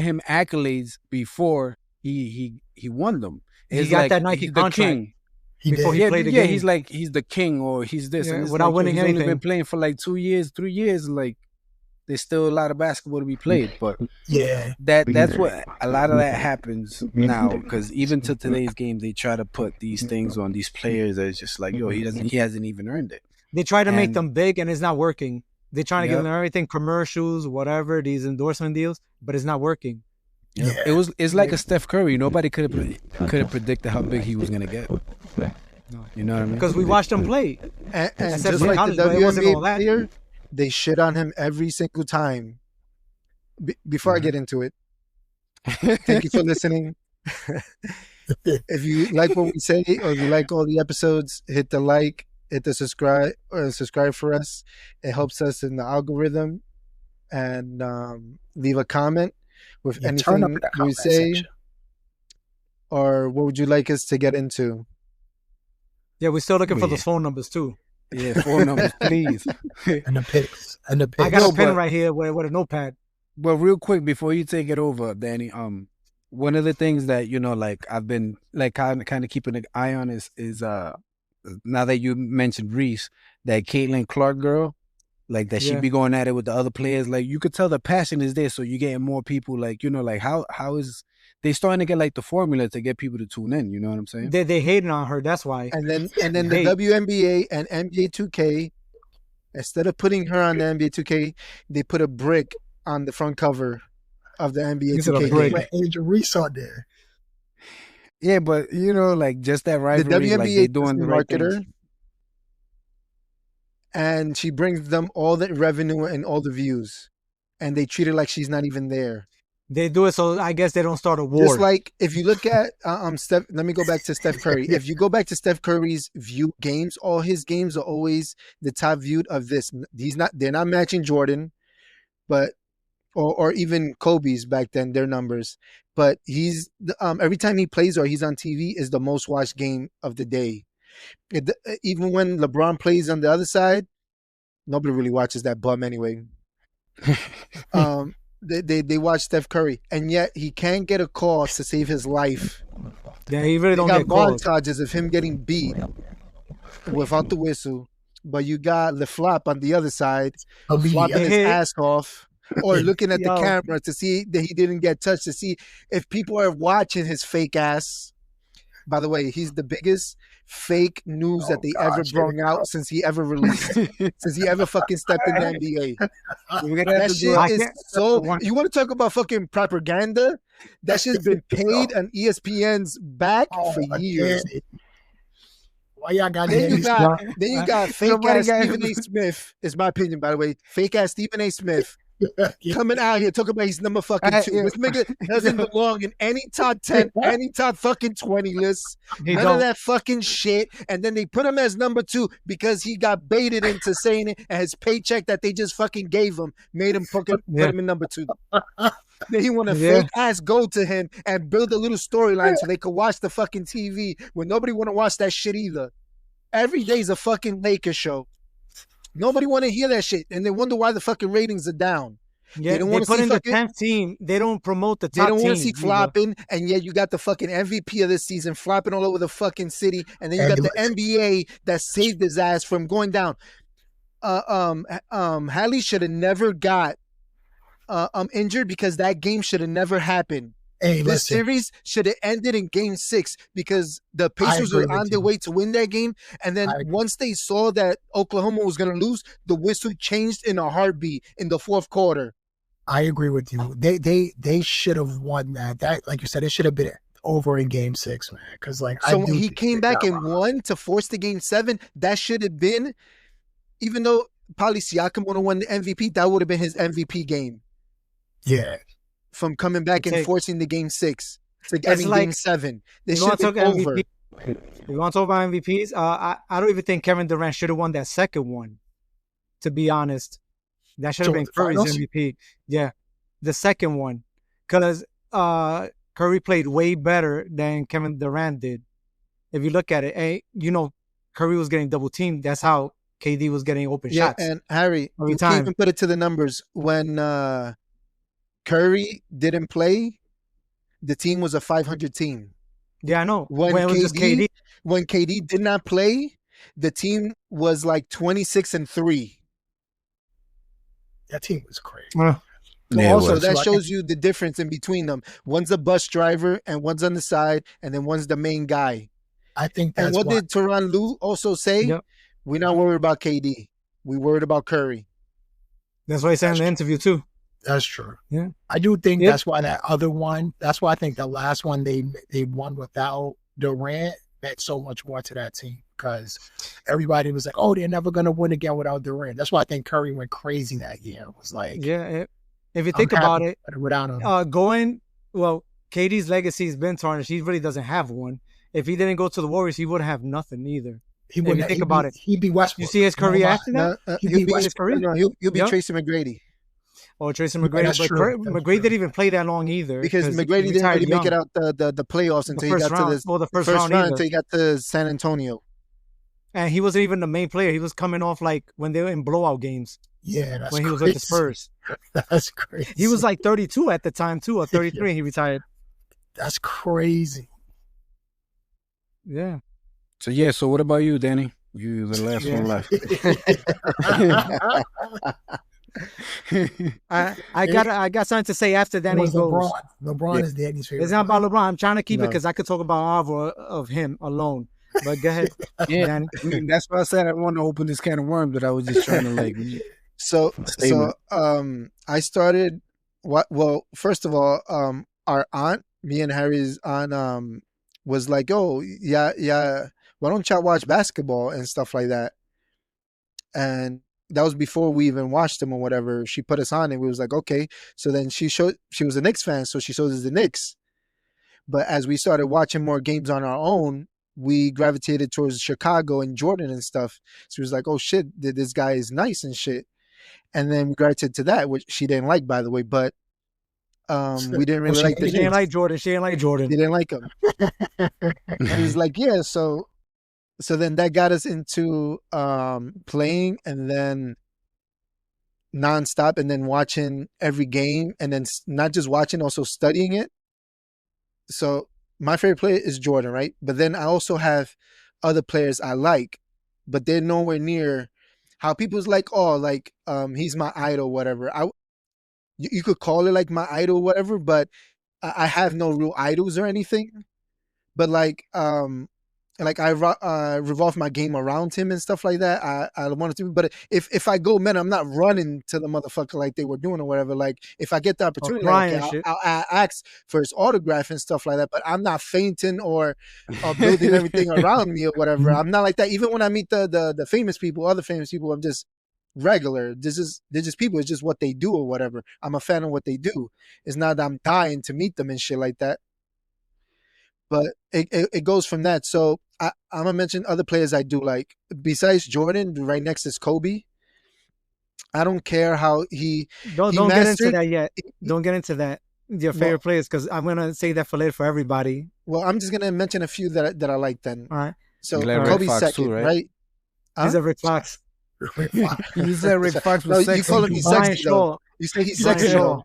him accolades before he won them. He It's got like that Nike he's the contract king. He before did. he played the yeah, game. he's like he's the king or he's this Yeah, and it's without like, yo, winning he's only been anything. playing for like 2 years, 3 years. Like there's still a lot of basketball to be played, but Yeah, that's what a lot of that happens now because even to today's game they try to put these things on these players that it's just like yo he hasn't even earned it. They try to make And- them big, and it's not working. They're trying to give Yep. them everything, commercials, whatever, these endorsement deals, but it's not working. Yeah. It's like a Steph Curry. Nobody could have predicted how big he was gonna get. You know what I mean? Because we watched him play. And Except just for like college, the but it wasn't all WNBA that. player, they shit on him every single time. Before I get into it, thank you for listening. If you like what we say, or if you like all the episodes, hit the like, hit the subscribe, or subscribe for us. It helps us in the algorithm. And leave a comment with anything we say. Section. Or what would you like us to get into? Yeah, we're still looking for those phone numbers too. Yeah, phone numbers, please. And the pics. And the pics. I got a pen right here with a notepad. Well, real quick before you take it over, Danny, one of the things that, you know, like I've been like kind of keeping an eye on is now that you mentioned Reese, that Caitlin Clark girl, like that she be going at it with the other players. Like you could tell the passion is there, so you're getting more people. Like, you know, like how is they starting to get like the formula to get people to tune in? You know what I'm saying? They hating on her. That's why. And then the WNBA and NBA 2K, instead of putting her on the NBA 2K, they put a brick on the front cover of the NBA 2K game. Angel Reese on there. Yeah, but you know, like just that rivalry, the WNBA like they doing the right marketer, things. And she brings them all the revenue and all the views, and they treat her like she's not even there. They do it so I guess they don't start a war. Just like if you look at Steph, let me go back to Steph Curry. If you go back to Steph Curry's view games, all his games are always the top viewed of this. They're not matching Jordan, but or even Kobe's back then, their numbers. But he's every time he plays or he's on TV is the most watched game of the day. Even when LeBron plays on the other side, nobody really watches that bum anyway. They watch Steph Curry, and yet he can't get a call to save his life. Yeah, he really don't get calls. Montages of him getting beat without the whistle, but you got LeFlop on the other side, flopping his ass off, or looking at the camera to see that he didn't get touched, to see if people are watching his fake ass. By the way, he's the biggest fake news that they ever brought out since he ever released, since he ever fucking stepped in the NBA. That shit is so. You want to talk about fucking propaganda? That shit's been paid on ESPN's back for years. Why y'all got then you got fake ass Stephen A. Smith. Is my opinion, by the way. Fake ass Stephen A. Smith. Coming out here talking about he's number fucking 2. This nigga doesn't belong in any top 10, any top fucking 20 list. None of that fucking shit. And then they put him as number 2 because he got baited into saying it, and his paycheck that they just fucking gave him made him put him in number 2. Then he want to fake ass go to him and build a little storyline so they could watch the fucking TV when nobody want to watch that shit either. Every day's a fucking Lakers show. Nobody want to hear that shit, and they wonder why the fucking ratings are down. Yeah, they put in the 10th team. They don't promote the top team. They don't want to see flopping, and yet you got the fucking MVP of this season flopping all over the fucking city, and then you got the NBA that saved his ass from going down. Hallie should have never got injured because that game should have never happened. Hey, this series should have ended in Game 6 because the Pacers were on their way to win that game. And then once they saw that Oklahoma was going to lose, the whistle changed in a heartbeat in the fourth quarter. I agree with you. They should have won that. That, like you said, it should have been over in Game 6, man. Because when he came back and won to force the Game 7, that should have been, even though probably Siakam would have won the MVP, that would have been his MVP game. Yeah. From coming back and forcing the Game 6 to Game 7. They should have been over. You want to talk about MVPs? I don't even think Kevin Durant should have won that second one, to be honest. That should have been Curry's MVP. Yeah, the second one. Because Curry played way better than Kevin Durant did. If you look at it, Curry was getting double teamed. That's how KD was getting open shots. Yeah, and Harry, you can't even put it to the numbers. When Curry didn't play, the team was a 500 team. Yeah, I know. When KD did not play, the team was like 26-3. That team was crazy. Also, that shows you the difference in between them. One's a bus driver and one's on the side, and then one's the main guy. I think that's and what did Tyronn Lue also say? Yep. We're not worried about KD. We worried about Curry. That's what he said in the interview too. That's true. Yeah. I do think Yep. that's why that other one, that's why I think the last one they won without Durant meant so much more to that team because everybody was like, oh, they're never going to win again without Durant. That's why I think Curry went crazy that year. It was like, Yeah. If you I'm think about happy it, without him. KD's legacy has been tarnished. He really doesn't have one. If he didn't go to the Warriors, he wouldn't have nothing either. He If wouldn't you think he'd about be, it. He'd be Westbrook. You see his career No, after that? He'd He'll be be Westbrook. he'll be Yep. Tracy McGrady Or Tracy Yeah, McGrady. that's But true. That's McGrady true. didn't even play that long either. because he McGrady didn't retired really make it young. out the playoffs The until he first got to round. this Well, the first first round round either. until he got to San Antonio. And he wasn't even the main player. He was coming off like when they were in blowout games Yeah, that's when he was crazy. with the Spurs. That's crazy. He was like 32 at the time too, or 33, and he retired. That's crazy. Yeah. So yeah. So what about you, Danny? You the last one left. I got something to say after It Danny was goes. LeBron. LeBron Yeah. is Danny's favorite. It's not about LeBron. I'm trying to keep it No. because I could talk about Alvaro of him alone. But go ahead, Yeah, Danny. I mean, that's why I said I want to open this can of worms, but I was just trying to like. So Statement. I started well, first of all, our aunt, me and Harry's aunt, was like, oh yeah, why don't y'all watch basketball and stuff like that? And that was before we even watched them or whatever. She put us on and we was like, okay. So then she was a Knicks fan, so she showed us the Knicks. But as we started watching more games on our own, we gravitated towards Chicago and Jordan and stuff. So it was like, oh shit, this guy is nice and shit. And then we gravitated to that, which she didn't like, by the way. But we didn't really like the She ain't Knicks. like Jordan. She ain't like Jordan. They didn't like him. And he's like, yeah. So then that got us into playing, and then nonstop, and then watching every game, and then not just watching, also studying it. So my favorite player is Jordan, right? But then I also have other players I like, but they're nowhere near how people's like, oh, like he's my idol, whatever. You could call it like my idol, whatever, but I have no real idols or anything. But like I revolve my game around him and stuff like that. I wanted to, but if I go, man, I'm not running to the motherfucker like they were doing or whatever. Like if I get the opportunity, crying like, and shit. I'll ask for his autograph and stuff like that. But I'm not fainting or building everything around me or whatever. I'm not like that. Even when I meet the famous people, other famous people, I'm just regular. They're just people. It's just what they do or whatever. I'm a fan of what they do. It's not that I'm dying to meet them and shit like that. But it goes from that. So I'm gonna mention other players I do like. Besides Jordan, right next is Kobe. I don't care how he Don't get into mastered- that yet. Don't get into that. Your favorite players, because I'm gonna say that for later for everybody. Well, I'm just gonna mention a few that I like then. All right. So You like Rick Kobe's Fox second, too, right? right? Huh? He's a Rick Fox. You said Rick Fox No, was you sexy. call him he's Brian sexy though. Shaw. You say he's Brian sexy Shaw.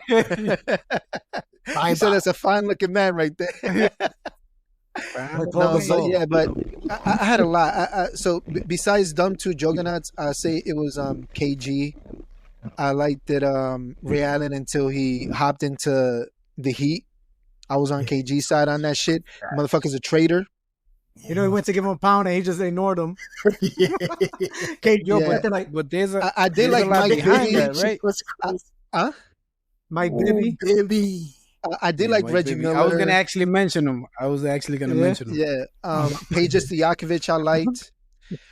though. You said that's a fine looking man right there. Like Paul No, so Gasol. yeah, but I had a lot. So besides them two juggernauts, I say it was KG. I liked it Ray Allen until he hopped into the Heat. I was on KG side on that shit. Motherfucker's a traitor. You know, he went to give him a pound and he just ignored him. Okay, Joe, Yeah. but then like But there's a I did there's like a lot Mike behind Bibby. that, right? Mike Oh, Bibby. Bibby. I did Yeah, like Mike Reggie Bibby. Miller. I was gonna actually mention him. Mention him. Yeah. Pages Stojakovic I liked.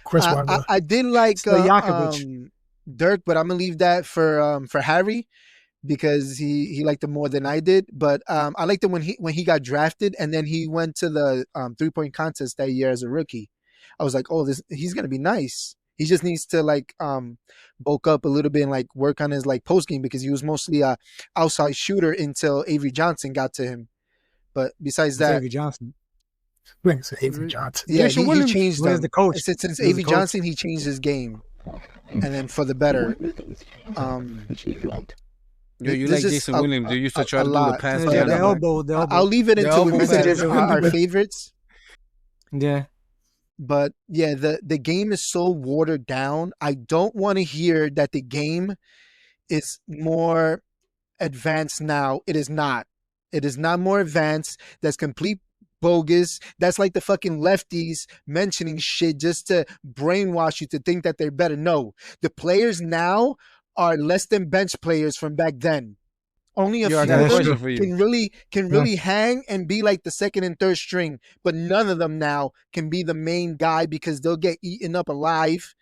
Chris I Webber. did like Stojakovic. Dirk, but I'm gonna leave that for Harry because he liked him more than I did. But I liked him when he got drafted and then he went to the 3-point contest that year as a rookie. I was like, oh, he's gonna be nice. He just needs to like bulk up a little bit and like work on his like post game because he was mostly a outside shooter until Avery Johnson got to him. But besides that, Davey Johnson. It's Avery Johnson. yeah, Jason he Williams changed was them. the coach. Since He was Avery the coach. Johnson, he changed his game, and then for the better. Yo, you This like is Jason a- Williams? They used to a- try a to do the lot. pass. Yeah, Yeah, the that- elbow. The elbow. I'll leave it The until we elbow mention pass. our favorites. Yeah. But yeah, the game is so watered down. I don't want to hear that the game is more advanced now. It is not. It is not more advanced. That's complete bogus. That's like the fucking lefties mentioning shit just to brainwash you to think that they're better. No, the players now are less than bench players from back then. Only a Yo, I few got a of them question for you. can really hang and be like the second and third string, but none of them now can be the main guy because they'll get eaten up alive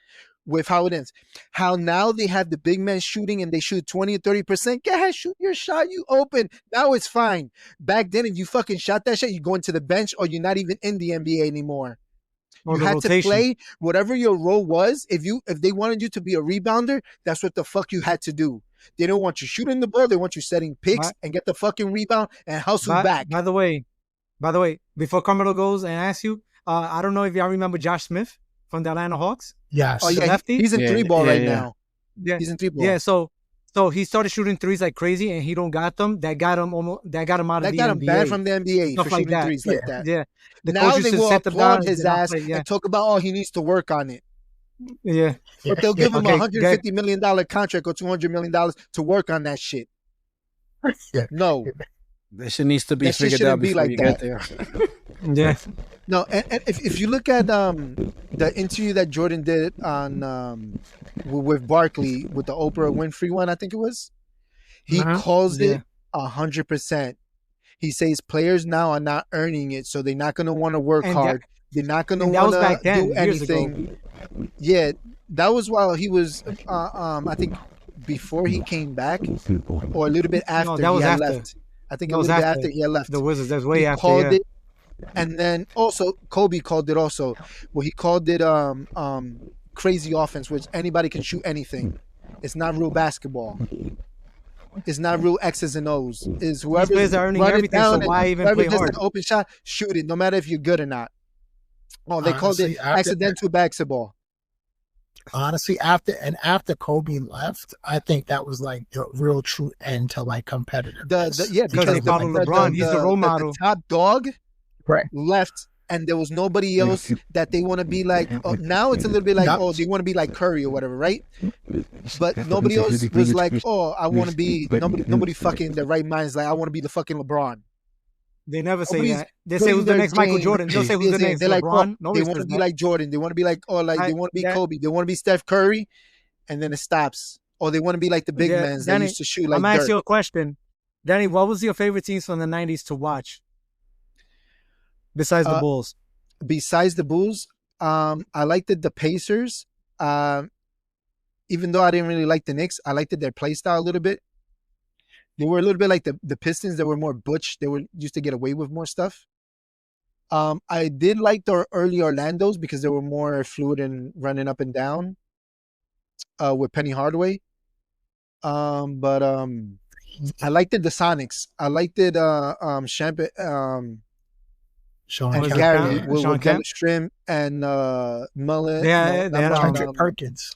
with how it ends. How now they have the big men shooting and they shoot 20 or 30%. Go ahead, shoot your shot, you open. Now it's fine. Back then, if you fucking shot that shit, you go into the bench or you're not even in the NBA anymore. Or You the had rotation. to play whatever your role was. If they wanted you to be a rebounder, that's what the fuck you had to do. They don't want you shooting the ball. They want you setting picks Right. and get the fucking rebound and hustle By, back. by the way, before Carmelo goes and asks you, I don't know if y'all remember Josh Smith from the Atlanta Hawks. Yes. Oh yeah, lefty? he's in Yeah, three ball yeah, right yeah. now. Yeah, He's in three ball. yeah. So he started shooting threes like crazy, and he don't got them. That got him out of That the got him NBA. banned from the NBA Stuff for like shooting that. threes like that. Yeah, the Now coach they used to will sit them applaud down, his get out ass play, yeah, and talk about, oh, he needs to work on it. yeah. But they'll give him a Okay, $150 million contract or $200 million to work on that shit. Yeah. No, That shit needs to be That shit figured out shouldn't be before like you that. get there. Yeah. no. And if you look at the interview that Jordan did on with Barkley with the Oprah Winfrey one, I think it was, he Uh-huh. calls Yeah. it 100%. He says players now are not earning it, so they're not going to want to work And that- hard. They're not going to and that was want back to then, do years ago. anything. Yeah, that was while he was, I think, before he came back, or a little bit after that was he had after. left. I think That a was little bit after. after he had left. The Wizards. That's way He after. called Yeah. it, and then also Kobe called it also. Well, he called it crazy offense, which anybody can shoot anything. It's not real basketball. It's not real X's and O's. Is whoever players are earning everything, so why even play gets hard? an open shot, shoot it, no matter if you're good or not. Oh, they called Honestly, it after- accidental basketball. Honestly, after Kobe left, I think that was like the real true end to like competitiveness. Yeah, Because they follow LeBron. He's the role model. The top dog Right. left, and there was nobody else that they want to be like. Oh, now it's a little bit like, Yep. oh, they want to be like Curry or whatever, right? But nobody else was like, oh, I want to be. Nobody fucking in their right mind is like, I want to be the fucking LeBron. They never say Nobody's that. They say putting who's the their next Michael game- Jordan. They'll say who's the next They're like, LeBron. oh, they Nobody want to says be that. like Jordan. They want to be like, oh, like they want to be that- Kobe. They want to be Steph Curry, and then it stops. Or they want to be like the big Yeah, men that Danny, used to shoot I'm like gonna ask dirt. you a question. Danny, what was your favorite teams from the 90s to watch? Besides the Bulls. Besides the Bulls, I liked the Pacers. Even though I didn't really like the Knicks, I liked their play style a little bit. They were a little bit like the Pistons. They were more butch. They were used to get away with more stuff. I did like the early Orlandos because they were more fluid and running up and down with Penny Hardaway. But I liked the Sonics. I liked it Champagne Sean and was it Kemp, Gary Kemp? with Sean Kemp? Strim and Mullen. Yeah, no, they had, not Mullen, Kendrick Perkins.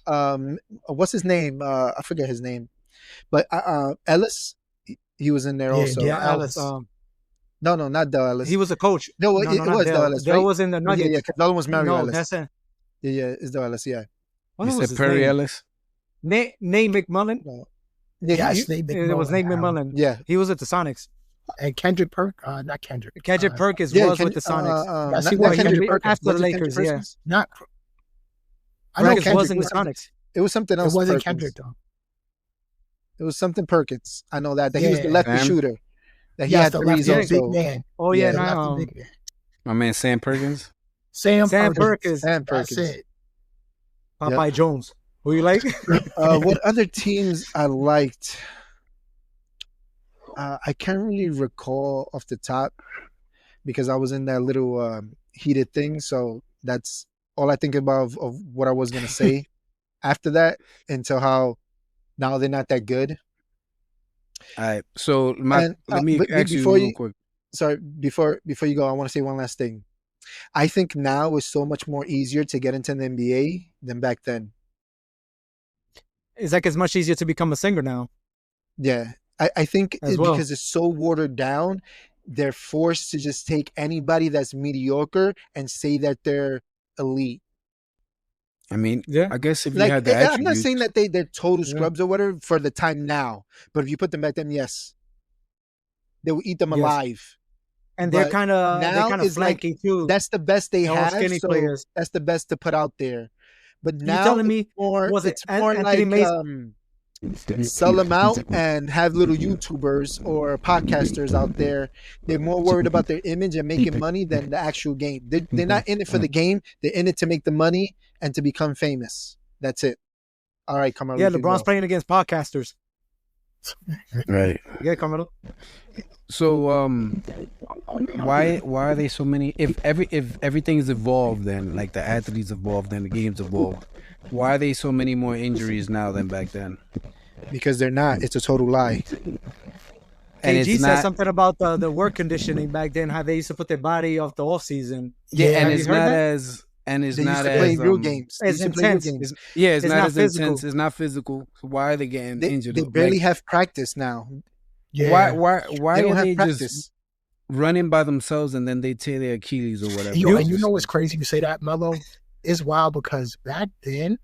what's his name? I forget his name, but Ellis, he was in there Yeah, also. yeah. Ellis. No, not Del Ellis. He was a coach. No, No, it not was Dell. Del Ellis, Dell right? was in the Yeah, Nuggets. yeah, because the other one's Mario No, Ellis. that's it. Yeah, it's Del Ellis. Yeah. What You was said his Perry name? Ellis? Nate McMullen. No. Yeah, Yes, he- Nate It was Nate McMullen. McMullen. yeah. He was at the Sonics. And Kendrick not Kendrick. Kendrick Perkins Yeah, was Ken- with the Sonics. Yes, not- he not was. Kendrick Kendrick Perkins. after the Was it Kendrick Lakers, yeah. Perkins? Not. I know Perkins Kendrick was in the was- Sonics. It was something It else. wasn't Perkins. Kendrick though. It was something Perkins. I know that he was the Yeah. lefty Sam? shooter. That he Yes, had the threes lefty also. big man. Oh yeah, Yeah, The now lefty big man. My man Sam Perkins? Sam Perkins, Sam That's Perkins. it. Popeye Jones. Who you like? What other teams I liked? I can't really recall off the top because I was in that little heated thing. So that's all I think about of what I was going to say after that until how now they're not that good. All right. So And, let me but ask you before real you- quick. Sorry, before you go, I want to say one last thing. I think now is so much more easier to get into the NBA than back then. It's like it's much easier to become a singer now. Yeah, I think As well. because it's so watered down, they're forced to just take anybody that's mediocre and say that they're elite. I mean, Yeah. I guess if you Like had the I'm not attributes, saying that they're total Yeah. scrubs or whatever for the time now, but if you put them back then, yes, they will eat them Yes. alive. And they're But kind of now it's like- flanky too. That's the best they They're all have. skinny So players. that's the best to put out there. But You now telling me more, was it it's more Anthony like Mason? sell them out, and have little YouTubers or podcasters out there. They're more worried about their image and making money than the actual game. They're not in it for the game. They're in it to make the money and to become famous. That's it. All right, Carmelo. Yeah, LeBron's playing against podcasters. Right. Yeah, Carmelo. So why are they so many? If everything's evolved, then like the athletes evolved, then the games evolved. Why are they so many more injuries now than back then? Because they're not. It's a total lie. And KG it's said not something about the work conditioning back then, how they used to put their body off the off season. yeah, and Have it's you heard not that? as and it's They used not to as play real games. They It's used to play real intense. games. It's It's not not as physical. intense. It's not physical. So why are they getting injured? They barely Like, have practice now. Yeah. why They don't are have they practice. just running by themselves and then they tear their Achilles or whatever? And you know what's crazy? You say that, Mello? It's wild because back then,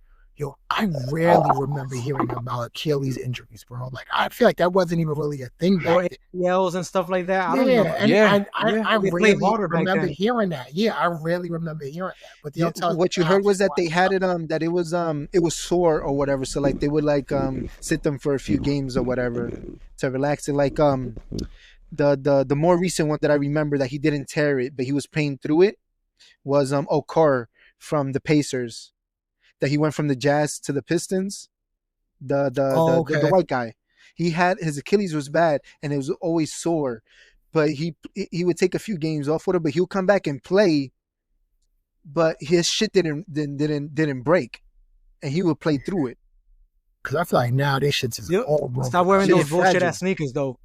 I rarely remember hearing about Achilles injuries, bro. Like, I feel like that wasn't even really a thing Or back then. ACLs and stuff like that. I don't know. I They rarely played harder back remember then. hearing that. Yeah, I rarely remember hearing that. But they'll tell What you heard was that they had it that it was sore or whatever. So like they would like sit them for a few games or whatever to relax it. Like the more recent one that I remember that he didn't tear it, but he was playing through it was Okor from the Pacers. That he went from the Jazz to the Pistons. The white guy. He had his Achilles was bad and it was always sore. But he would take a few games off with it, but he'll come back and play. But his shit didn't break. And he would play through it. Because I feel like now this shit's just all broken. Stop wearing Shit those is bullshit fragile. ass sneakers though.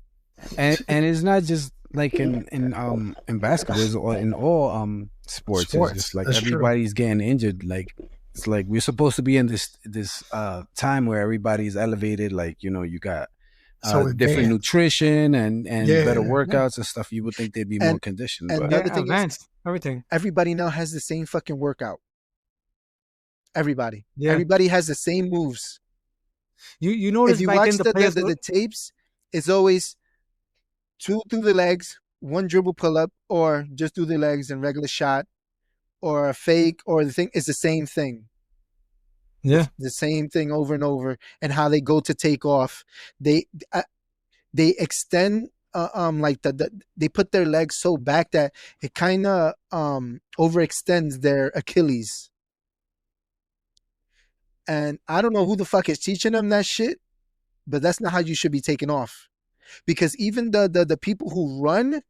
And it's not just like in basketball, it's in all sports. It's just like That's true. everybody's getting injured. Like it's like we're supposed to be in this time where everybody's elevated. Like you got So different advanced. nutrition and Yeah. better workouts and stuff. You would think they'd be more conditioned. and But the other thing is- advanced. Everything. Everybody now has the same fucking workout. Everybody. Yeah. Everybody has the same moves. You notice If you back watch then the players the tapes, it's always 2 through the legs, 1 dribble pull up, or just through the legs and regular shot, or a fake, or the thing. It's the same thing. Yeah. The same thing over and over. And how they go to take off, they extend like they put their legs so back that it kind of overextends their Achilles. And I don't know who the fuck is teaching them that shit, but that's not how you should be taking off. Because even the people who run,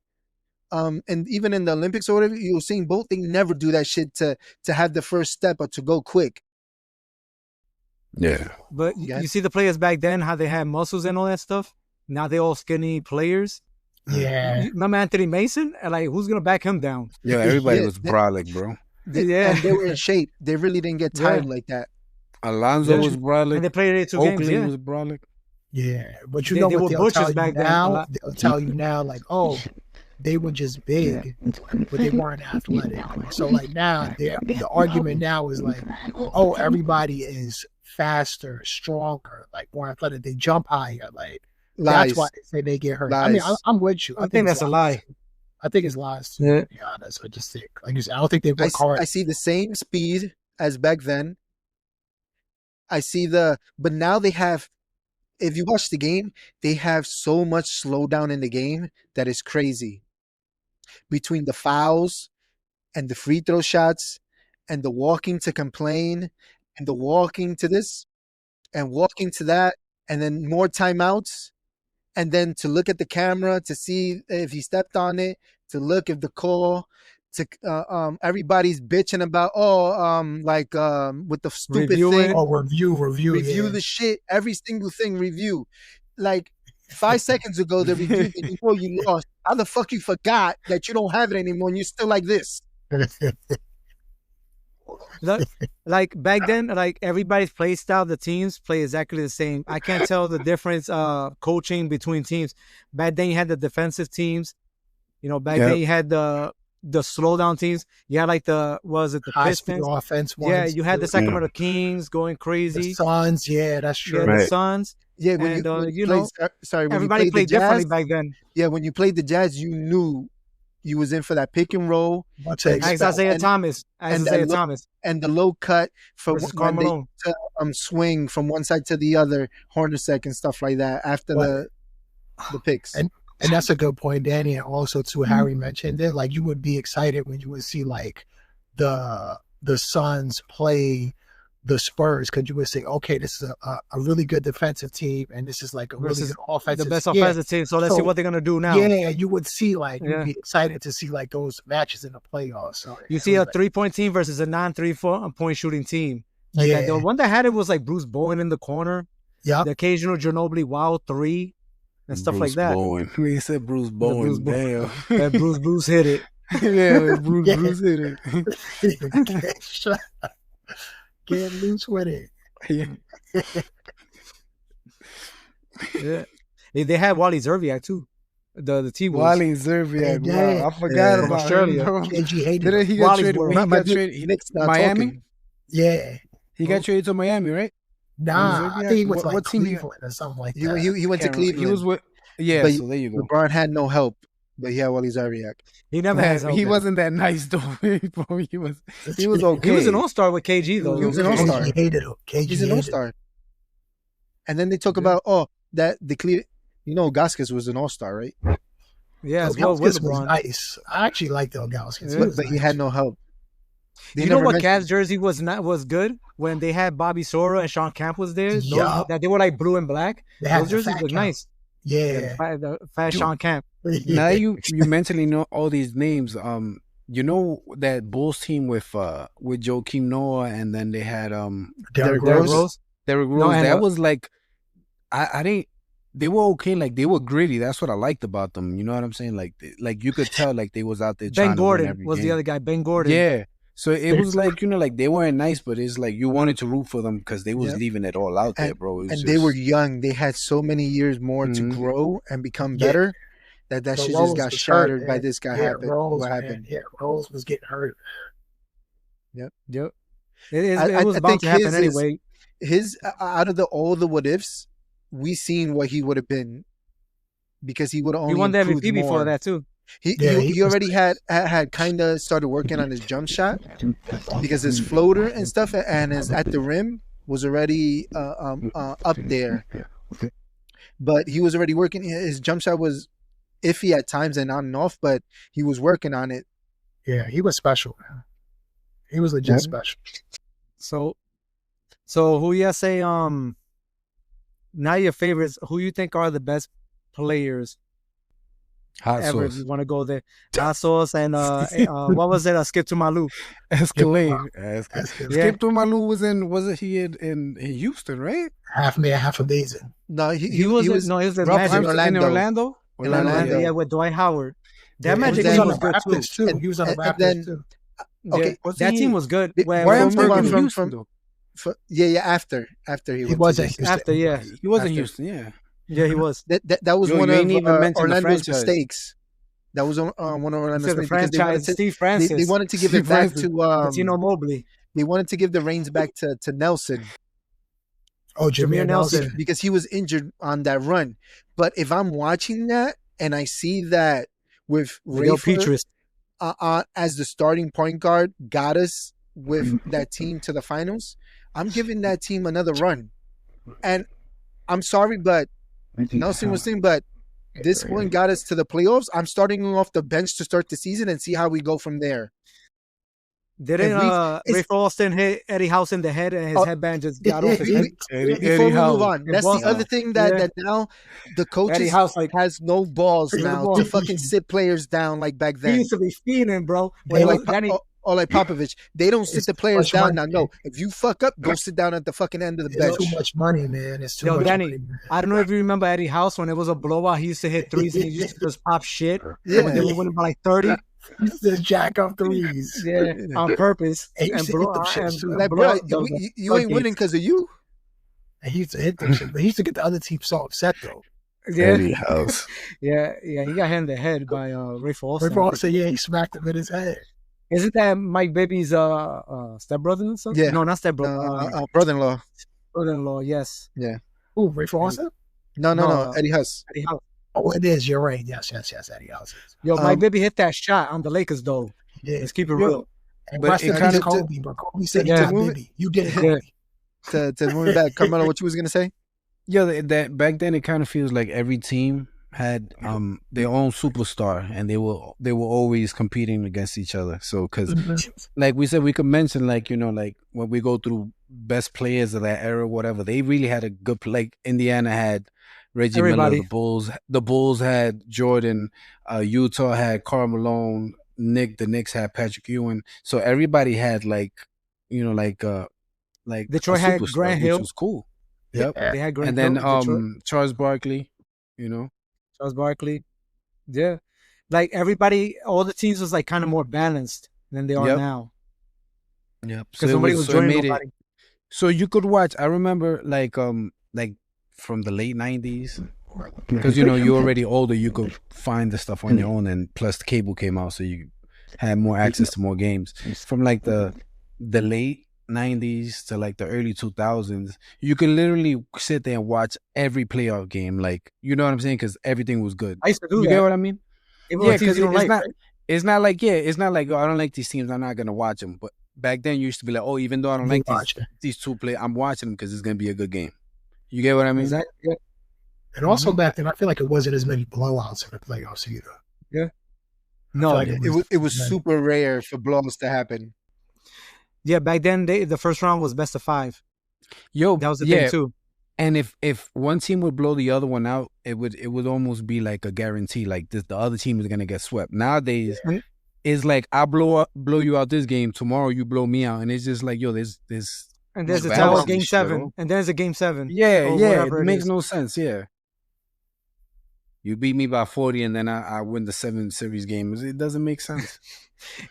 and even in the Olympics or whatever, you're seeing both, they never do that shit to have the first step or to go quick. yeah, But Yeah. you see the players back then, how they had muscles and all that stuff. Now they all skinny players. Yeah. Remember Anthony Mason? And like, who's gonna back him down? everybody Yeah, was brolic, bro. Yeah. And they were in shape. They really didn't get tired like that. Alonzo Yeah. was brolic. And they played 82 games. Oakley Yeah. was brolic. Yeah. But you They- know they what were they'll butchers tell you back then, a now? lot. They'll tell you now, like, oh, they were just big, but they weren't athletic. So like now, the argument now is like, oh, everybody is faster, stronger, like more athletic. They jump higher. Like Lies. that's why they say they get hurt. I mean, Lies. I'm with you. I think it's that's a lie. I think it's lies. Yeah. To be honest, I just think, like you said, I don't think they I, work hard. I see the same speed as back then. I see but now they have, if you watch the game, they have so much slowdown in the game that is crazy. Between the fouls and the free throw shots and the walking to complain and the walking to this and walking to that and then more timeouts and then to look at the camera to see if he stepped on it, to look if the call, to everybody's bitching about with the stupid Review thing. it. Oh, review Review yeah. the shit, every single thing review. Like 5 seconds ago they reviewed it before you lost. How the fuck you forgot that you don't have it anymore and you're still like this? Like back then, like everybody's play style, the teams play exactly the same. I can't tell the difference coaching between teams. Back then you had the defensive teams. Back then you had the slow down teams. You had like the High speed Pistons. offense ones. Yeah, you had the too. Sacramento Kings going The crazy. Suns. Yeah, that's true. Yeah, Right. the Suns. Yeah, when And, you, when you you know, played, sorry, when Everybody you played played the differently Jazz, back then. yeah, when you played the Jazz, you knew You was in for that pick and roll. Much And- Ask Isaiah Thomas. Ask and Isaiah that Thomas and the low cut from versus when they Carmelo. swing from one side to the other, Hornacek and stuff like that after Well, the picks. And that's a good point, Danny. And also too, Harry mentioned it. Like you would be excited when you would see like the Suns play the Spurs, because you would say, okay, this is a really good defensive team, and this is like a really Versus good offensive. The best yeah. offensive team. So let's see So, what they're gonna do now. Yeah, you would see like Yeah. you'd be excited to see like those matches in the playoffs. So, You it see a was 3-point team versus a non-3-point shooting team. like, Like yeah, the one that had it was like Bruce Bowen in the corner, yep. the occasional Ginobili Wow 3, and stuff like Bruce that. Bowen. We said Bruce Bowen. Bruce Damn. That Bruce hit it. Yeah, Bruce, Yeah. Bruce hit it. Shut up. Get loose with it. Yeah. Yeah. They had Wally Zerviak too. The T-Wolves. Wally Zerviak. Yeah. Wow, I forgot Yeah. about Australia. him. bro. KG hated Didn't it. he get Wally's traded? world. He Not my got dude. traded. Nick's not Miami? talking. Yeah. He got traded to Miami, right? Nah, I think he went to What- like what team he- Cleveland or something like He, that. he went to Can't remember. Cleveland. He was with. Yeah, But so there you go. LeBron had no help, but he had Wally Zerviak. He never has help. He wasn't that nice though. Bro, he was okay. He was an all-star with KG though. He was an all-star. KG hated him. KG He's an hated all-star. And then they talk about that the Cleveland. You know, Gaskins was an all-star, right? Yeah, him. as well with Ilgauskas was LeBron. nice. I actually liked Ilgauskas. Yeah. But he had no help. They You know never what mentioned- Cavs jersey was good when they had Bobby Sora and Sean Camp was there. Those- Yeah. That they were like blue and black. They had Those the jerseys fat look cap. nice. Yeah. The fat Dude. Sean Camp. Now you mentally know all these names. You know that Bulls team with Joakim Noah, and then they had Derrick Derrick Rose. Rose. Derrick Rose. No, and, That was like I didn't. They were okay. Like they were gritty. That's what I liked about them. You know what I'm saying? Like you could tell like they was out there. trying Ben to win Gordon every was the game. other guy. Ben Gordon. Yeah. So it was like, you know, like they weren't nice, but it's like you wanted to root for them because they was Yep. leaving it all out there, bro. It was And just, they were young. They had so many years more to Mhm. grow and become Yeah. better that But shit Rose just got was shattered hurt, by man. this guy. Yeah, Happened. Rose, What man. happened? Yeah, Rose was getting hurt. Yep. I- It was I about think to happen his is- anyway. His out of all the what ifs, we seen what he would have been because he would have He only won the improved MVP before more. that too. Yeah, He he was already had kind of started working on his jump shot because his floater and stuff and his at the rim was already up there. But he was already working. His jump shot was iffy at times and on and off, but he was working on it. Yeah, he was special, man. He was legit Yeah. special. So who you say now your favorites, who you think are the best players hot ever if sauce. you want to go there? Hot sauce and what was it? Skip to Malou. Escalade. That's good. Yeah. Skip to Malou wasn't he in Houston, right? Half man, half amazing. No, He was no, he was the Rob Magic. Hampton in Orlando. Orlando? In Orlando, Orlando. yeah, with Dwight Howard. That Yeah, Magic he was was on on the the good too. Raptors too. He was on the And Raptors then- too. Okay, Yeah, wasn't that he- team was good. Did- When- Why From- am from- I from- Houston from- though? yeah, after he He went was to in Houston. Houston. After, yeah. He was in After. Houston, yeah. Yeah, he was. That was Yo, one you of ain't even mentioned the Orlando's franchise. mistakes. That was one of Orlando's Said the mistakes because franchise, Steve Francis, they wanted to give Steve it back Francis. to Tino Mobley. they wanted to give the reins back to Nelson Oh, Jameer Jameer Nelson. Nelson. because he was injured on that run. But if I'm watching that and I see that with Miguel Rafer Petrus. as the starting point guard got us with that team to the finals, I'm giving that team another run. And I'm sorry, but Nelson was saying, but this one got us to the playoffs. I'm starting off the bench to start the season and see how we go from there. Didn't If we- Rafe Alston hit Eddie House in the head and his Oh, headband just got off his head? Before we move on, that's the Boston. other thing that, Yeah. that now the Eddie coaches House, like, has no balls No now balls. to fucking sit players down like back he then. used to be fiending, bro. Or When he like, was- Danny- or like Popovich, they don't sit It's the players too much down. Now, money. no, if you fuck up, go sit down at the fucking end of the It's bench. too much money, man. It's too Yo, much Danny, money. Man. I don't know if you remember Eddie House when it was a blowout. He used to hit threes and he used to just pop shit. Yeah. When they were winning by like 30. He used to jack off threes. Yeah, on purpose. And he used to hit them shits, too. Like, bro, you ain't winning because of you. And he used to hit them shit, but he used to get the other team so upset though. Yeah, House. yeah. He got hit in the head by Rafe Alston. Rick Ross said, "Yeah, he smacked him in his head." Isn't that Mike Bibby's stepbrother or something? Yeah. No, not stepbrother. Brother-in-law. Brother-in-law, yes. Who, Rick Ross? No, No, Eddie Huss. Eddie House. Oh, it is. You're right. Yes, Eddie House. Yo, Mike Bibby hit that shot on the Lakers though. Yeah. Let's keep it real. And But rest it in kinda peace, Kobe, bro. Kobe said, to "Yeah, move Bibby, you did it, Yeah. Kobe." To move it back, Carmelo, what you was gonna say? Yeah, that back then it kind of feels like every team had their own superstar, and they were always competing against each other. So because like we said, we could mention like like when we go through best players of that era, whatever, they really had a good like Indiana had Reggie Everybody. Miller, the Bulls had Jordan, Utah had Karl Malone, the Knicks had Patrick Ewing. So everybody had like Detroit a had superstar, Grant Hill. which was cool. Yep. They had Grant And then Hill, Detroit. Charles Barkley, Charles Barkley. Yeah. Like everybody, all the teams was like kind of more balanced than they are Yep. now. Yep. Because nobody was joining nobody. So you could watch. I remember like from the late 90s, because you're already older. You could find the stuff on your own, and plus the cable came out, so you had more access to more games. From like the late 90s to like the early 2000s, you could literally sit there and watch every playoff game. Like, you know what I'm saying? Because everything was good. I used to do You that. get what I mean? Even Yeah, with teams because you don't it's like, not. right? It's not like oh, I don't like these teams, I'm not gonna watch them. But back then, you used to be like, oh, even though I don't like these two play, I'm watching them because it's gonna be a good game. You get what I mean? Exactly. Yeah. And also back then, I feel like it wasn't as many blowouts in the playoffs either. Yeah. No, like It was super rare for blowouts to happen. yeah, back then the first round was best of 5. Yo, That was the yeah. thing too. And if one team would blow the other one out, it would almost be like a guarantee. Like the other team is gonna get swept. Nowadays, it's like I blow you out this game, tomorrow you blow me out, and it's just like, yo, there's And there's a balance total to game this shit, 7, bro. and there's a game 7. Yeah, or yeah. whatever It makes is. no sense. Yeah. You beat me by 40, and then I win the 7 series game. It doesn't make sense.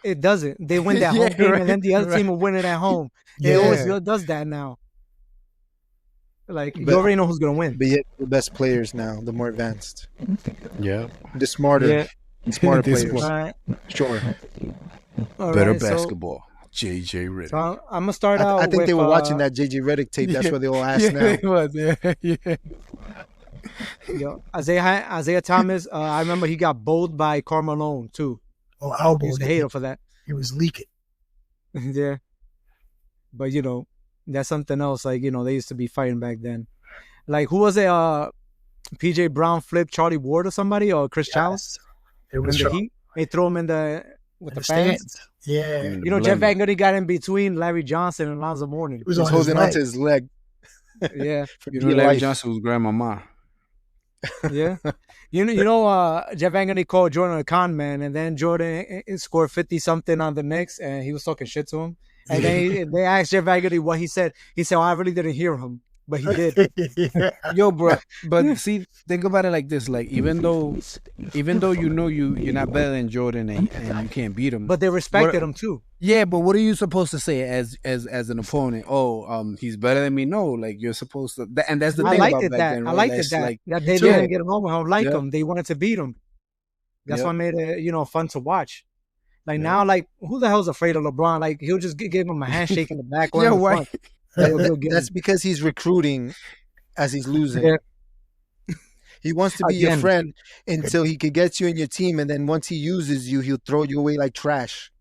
It doesn't. They win that Yeah, home game, right, and then the other right. team will win it at home. Yeah. It always does that now. Like, you But- already know who's gonna win. But yet the best players now, the more advanced, Yeah. the smarter, Yeah. smarter The players. All right. Sure. All Better right, so- basketball. JJ Redick. So I'm gonna start out. I think they with, were watching that JJ Redick tape. That's yeah. why they all asked Yeah, now. it was. Yeah, yeah. Yo, Isaiah Thomas. I remember he got bowled by Karl Malone too. Oh, I elbow. used to hate him for that. He was leaking. Yeah, but that's something else. Like they used to be fighting back then. Like who was it? PJ Brown flipped Charlie Ward or somebody, or Chris Childs It in was the Charles. Heat. They threw him in the with In the fans. Yeah. Jeff Van Gundy got in between Larry Johnson and Lonzo Mourning. He was He's on his holding leg. onto his leg. Yeah, Larry life. Johnson was grandmama. yeah. Jeff Van Gundy called Jordan a con man, and then Jordan scored 50 something on the Knicks, and he was talking shit to him. And then they asked Jeff Van Gundy what he said. He said, "Oh, I really didn't hear him, but he did." Yo, bro, but see, think about it like this: like even though you're not better than Jordan and you can't beat him, But they respected him too. yeah, but what are you supposed to say as an opponent? Oh, he's better than me. No, like you're supposed to, and that's the I thing liked about it back that. then, I right? liked That's it that. like, That they Yeah. didn't get along with him, like Yeah. him. They wanted to beat him. That's Yeah. what made it, fun to watch. Like now, like who the hell's afraid of LeBron? Like he'll just give him a handshake in the back or yeah, in the why? front. He'll get That's him. because he's recruiting as he's losing. Yeah. He wants to be your Again. friend until he could get you in your team, and then once he uses you, he'll throw you away like trash.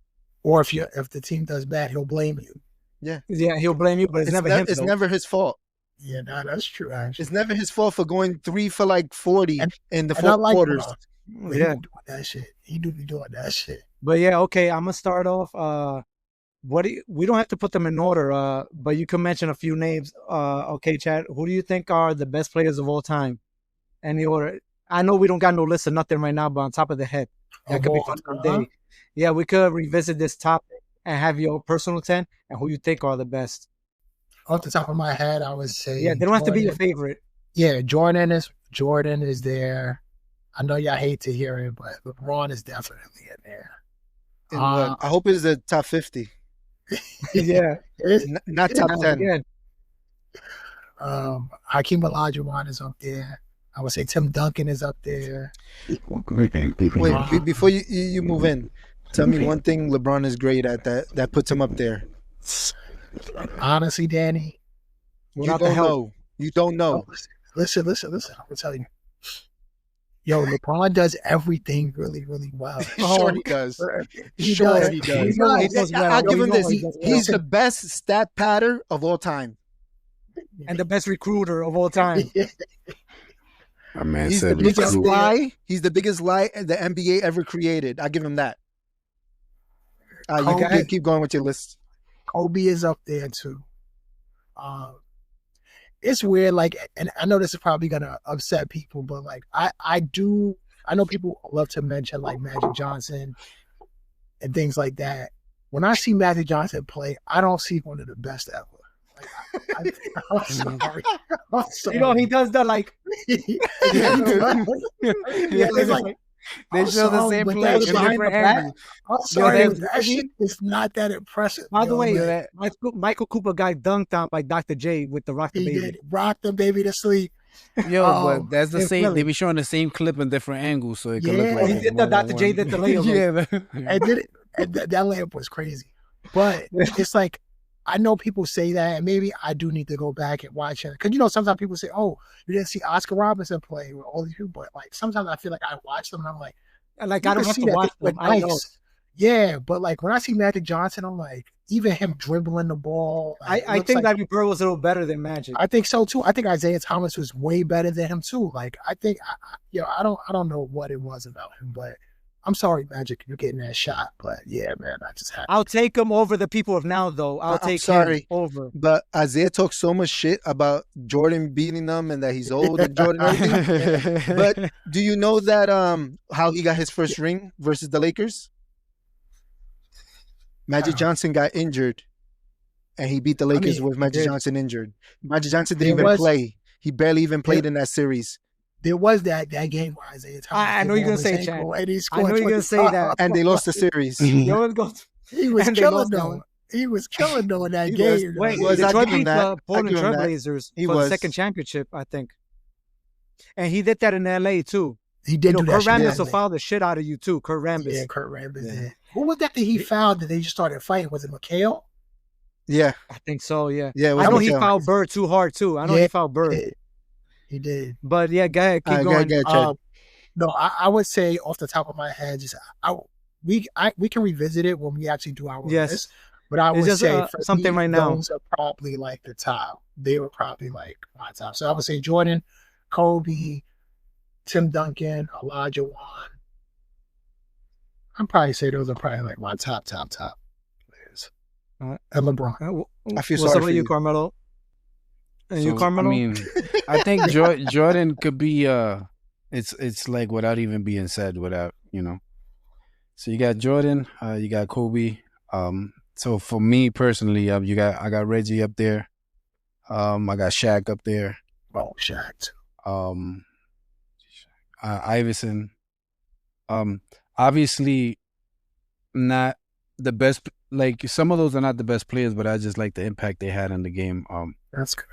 Or if the team does bad, he'll blame you. Yeah, he'll blame you, but it's never him. It's though. never his fault. Yeah, no, that's true. Actually. It's never his fault for going 3 for like 40 And- in the And I fourth like quarters. LeBron. He Yeah. do that shit. He do be doing that shit. But yeah, okay, I'm gonna start off. We don't have to put them in order. But you can mention a few names. Okay, Chad. Who do you think are the best players of all time? Any order? I know we don't got no list of nothing right now, but on top of the head, that Of could be all fun time? someday. Yeah, we could revisit this topic and have your personal 10 and who you think are the best. Off the top of my head, I would say. Yeah, they don't have to be your Jordan. favorite. Yeah, Jordan is there. I know y'all hate to hear it, but LeBron is definitely in there. In what? I hope it's the top 50, Yeah, not top 10. Again. Hakeem Olajuwon is up there. I would say Tim Duncan is up there. Wait, before you move in, tell me one thing LeBron is great at that puts him up there. Honestly, Danny, You Without the don't help. know. You don't know. listen. I'm gonna tell you. Yo, LeBron does everything really, really well. Sure he does. He Sure does. he does. He does well. I'll give You him know this. he does well. He's the best stat patter of all time. And the best recruiter of all time. My man He's the said biggest recruit. lie. He's the biggest lie the NBA ever created. I give him that. You Kobe. can keep going with your list. Kobe is up there too. It's weird, like, and I know this is probably gonna upset people, but like, I know people love to mention like Magic Johnson and things like that. When I see Magic Johnson play, I don't see one of the best ever. Like, I'm sorry. I'm sorry. You know, he does that like It's like, They I'm show the sorry, same but play that in behind different the back- angles. I'm sorry, that- that shit is not that impressive. By the way, man. Michael Cooper guy dunked on by Dr. J with the Rock the He Baby. did rock the baby to sleep. Yo, Oh, but that's the in same. Philly. They be showing the same clip in different angles, so it could Yeah. look like He it's did the Dr. J one-on-one. did the layup. Yeah, And did it. And that layup was crazy. But it's like, I know people say that, and maybe I do need to go back and watch it. Because, you know, sometimes people say, oh, you didn't see Oscar Robinson play with all these people. But, like, sometimes I feel like I watch them and I'm like, Like, you I don't can have see to that watch they were them. I know. nice. Yeah, but, like, when I see Magic Johnson, I'm like, even him dribbling the ball. Like, I looks think like, Larry Bird was a little better than Magic. I think so, too. I think Isaiah Thomas was way better than him, too. Like, I think, I don't know what it was about him, but I'm sorry, Magic, you're getting that shot. But, yeah, man, I just had I'll take him over the people of now, though. I'll I'm take sorry. him over. But Isaiah talks so much shit about Jordan beating them and that he's old and Jordan and everything. But do you know that how he got his first ring versus the Lakers? Magic Johnson got injured, and he beat the Lakers with Magic did. Johnson injured. Magic Johnson didn't There even was- play. He barely even played in that series. There was that game where Isaiah Thomas. I know did you're gonna his say, ankle Chad. and he I scored know you're gonna say 25. that. And they lost the series. You always go. He was and they killing lost that though. one. He was killing though in that He game. was. though. Wait, was. I Detroit give him beat that. the I Portland give him that. Trailblazers He for was. the second championship, I think. And he did that in LA too. He did You know, do that. Kurt shit Rambis in will LA. foul the shit out of you too. Kurt Rambis. Yeah, Kurt Rambis Yeah. did. Who was that he fouled that they just started fighting? Was it McHale? Yeah, I think so. Yeah. yeah. It was I know he Mikel. fouled Bird too hard too. I know Yeah, he fouled Bird. He did. But yeah, go ahead, keep going. Chad. No, I would say off the top of my head, just we can revisit it when we actually do our Yes. list. But I It's would just, say for something me, right now. those are probably like the top. They were probably like my top. So I would say Jordan, Kobe, Tim Duncan, Elijah Wan. I'd probably say those are probably like my top players. Alright. And LeBron. I feel What's sorry up for with you, you. Carmelo? And you, So, Carmelo? I mean, I think Jordan could be it's like without even being said, without, you know. So you got Jordan, you got Kobe. So for me personally, I got Reggie up there. I got Shaq up there. Oh, Shaq too. Iverson. Obviously not the best. Like some of those are not the best players, but I just like the impact they had on the game. That's good.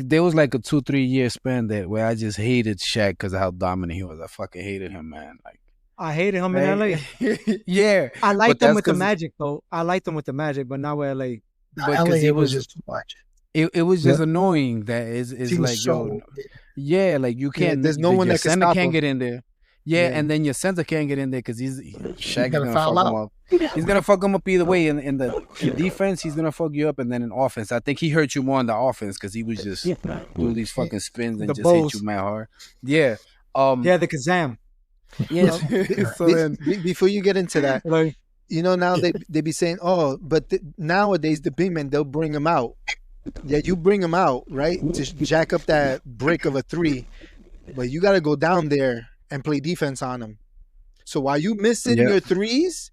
There was like a 2-3 year span where I just hated Shaq because of how dominant he was. I fucking hated him, man. Like I hated him in LA. yeah, I liked But him that's with the 'cause- Magic though. I liked him with the Magic, but now with LA. but LA, because it was just too much. it was just annoying that it's He was like so yo, yeah, like you can't. there's no one your that can center stop can't him. get in there. Yeah, Yeah. and then your center can't get in there because Shaq is gonna gonna foul fuck him out. up. He's gonna fuck him up either way. In the defense, he's gonna fuck you up, and then in offense, I think he hurt you more in the offense because he was just doing these fucking spins and The just bows. hit you mad hard. Yeah. Yeah, the Kazam. Yes. So then, Before you get into that, Like, you know, now they be saying, oh, but nowadays the big men, they'll bring them out. Yeah, you bring them out, right, to jack up that break of a three, but you got to go down there and play defense on them. So while you missing Yeah. your threes,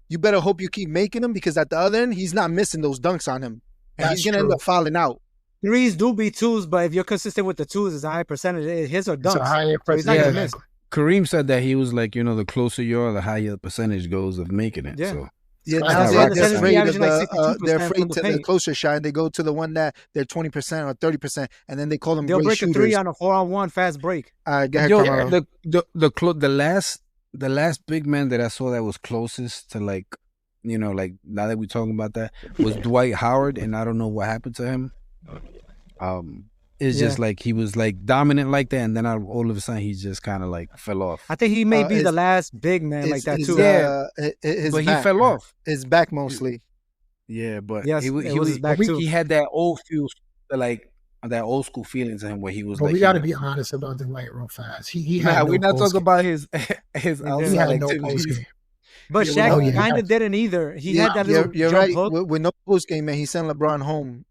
you better hope you keep making them because at the other end, he's not missing those dunks on him. And That's he's going to end true. up fouling out. threes do be twos, but if you're consistent with the twos, it's a high percentage. His are It's a dunks. higher So he's not Yeah. gonna miss. Kareem said that he was like, you know, the closer you are, the higher the percentage goes of making it. Yeah. So Yeah, That's now right. they're, The they're Celtics afraid of averaging like the, 62% they're from afraid the to the paint. closer shot. They go to the one that they're 20% or 30%, and then they call them They'll great break a shooters. three on a 4-on-1 fast break. Go ahead, Yo, Carmelo. the last big man that I saw that was closest to like, you know, like now that we're talking about that was Dwight Howard, and I don't know what happened to him. It's just like he was like dominant like that, and then all of a sudden he just kind of like fell off. I think he may be the last big man like that too. But he fell off. His back mostly. Yeah, but yes, he was his back too. He had that old feel, like that old school feeling to him where he was. But like, we got to be honest about the light real fast. He had we're not talking about his he had no post game. But Shaq kind of didn't either. He had that little you're jump right. hook. With no post game, man, he sent LeBron home.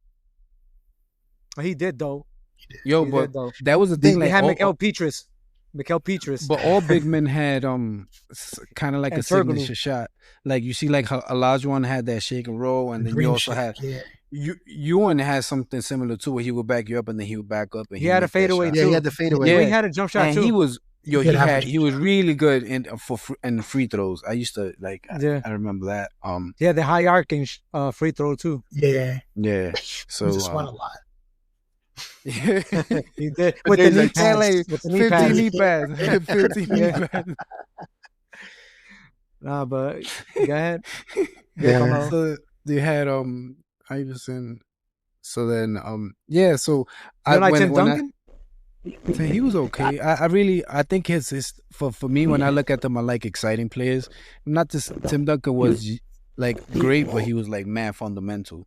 He did though. Yo, but that was the thing. They had Mikael Petrus. But all big men had kind of like a signature shot. Like you see, like Olajuwon had that shake and roll, and then you also had Ewan had something similar too, where he would back you up and then he would back up. And he had a fadeaway too. Yeah, he had the fadeaway. Yeah, he had a jump shot and too. He was he was really good in free throws. I used to like. I remember that. Yeah, the high arcing free throw too. Yeah. So just won a lot. He did with the knee pads. With the knee 15 knee pads. 15 knee pads. Nah, but go ahead. So they had Iverson. So then so you like Tim Duncan? He was okay. I think his for me when I look at them, I like exciting players. Not just Tim Duncan was like great, but he was like mad fundamental.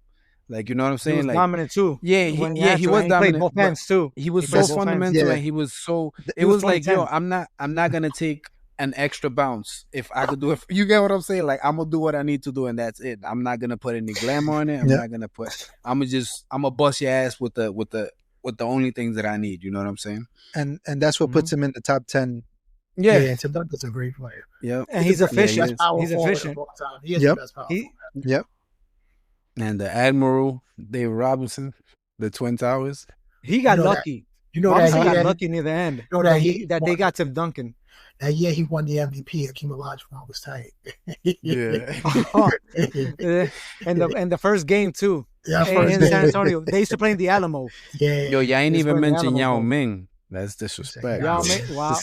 Like, you know what I'm saying? He was like dominant too. Yeah, he was dominant. Played both hands too. He was so fundamental, and he was so. It was like, yo, I'm not gonna take an extra bounce if I could do it. You get what I'm saying? Like, I'm gonna do what I need to do, and that's it. I'm not gonna put any glamour on it. I'm not gonna put. I'm gonna bust your ass with the only things that I need. You know what I'm saying? And that's what puts him in the top 10. Yeah, Tim Duncan's a great player. Yeah, and he's efficient. He's efficient. He is the best power. Yep. And the Admiral, Dave Robinson, the Twin Towers. He got lucky. You know that he got lucky near the end. You know that they got Tim Duncan. That year he won the MVP. Hakeem Olajuwon was tight. And the first game too. Yeah, in San Antonio. They used to play in the Alamo. Yeah. Yo, y'all ain't even mentioned Yao Ming. That's disrespect. Yao Ming, wow.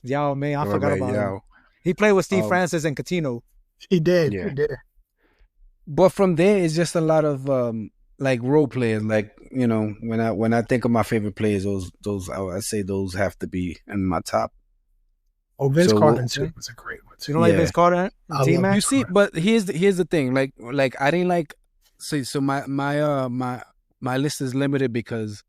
Yao Ming, I forgot about him. He played with Steve Francis and Coutinho. He did. Yeah. He did. But from there, it's just a lot of like role players. Like, you know, when I think of my favorite players, those I say those have to be in my top. Oh, Vince Carter too was a great one too. You don't like Vince Carter? You see, but here's the thing. Like I didn't like. So my list is limited because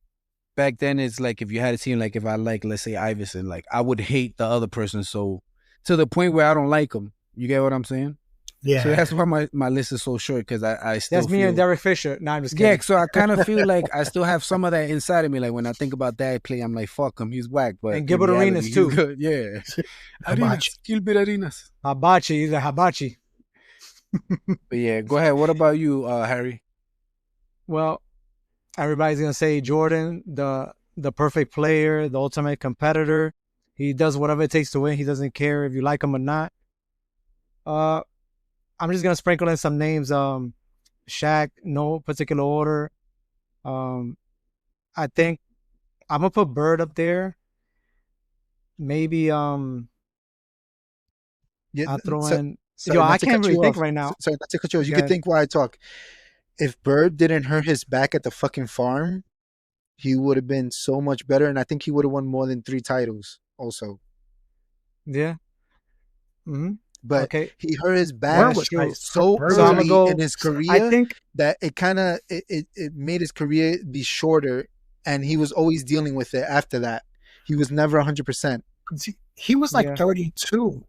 back then it's like if you had a team, like if I like, let's say Iverson, like I would hate the other person so to the point where I don't like him. You get what I'm saying? Yeah. So that's why my list is so short because I still. That's me and Derek Fisher. No, I'm just kidding. Yeah, so I kind of feel like I still have some of that inside of me. Like when I think about that play, I'm like, fuck him, he's whack. But and Gilbert Arenas too. Good. Yeah. Arenas, Gilbert Arenas. Hibachi, he's a hibachi. But yeah, go ahead. What about you, Harry? Well, everybody's gonna say Jordan, the perfect player, the ultimate competitor. He does whatever it takes to win. He doesn't care if you like him or not. I'm just gonna sprinkle in some names. Shaq, no particular order. I think I'm gonna put Bird up there. Maybe I'll throw in. I can't really think right now. Sorry, not to cut you off. You can think while I talk. If Bird didn't hurt his back at the fucking farm, he would have been so much better, and I think he would have won more than 3 titles. Also, yeah. Mm-hmm. But he hurt his back so early in his career. I think that it kind of it made his career be shorter, and he was always dealing with it after that. He was never 100%. He was like 32.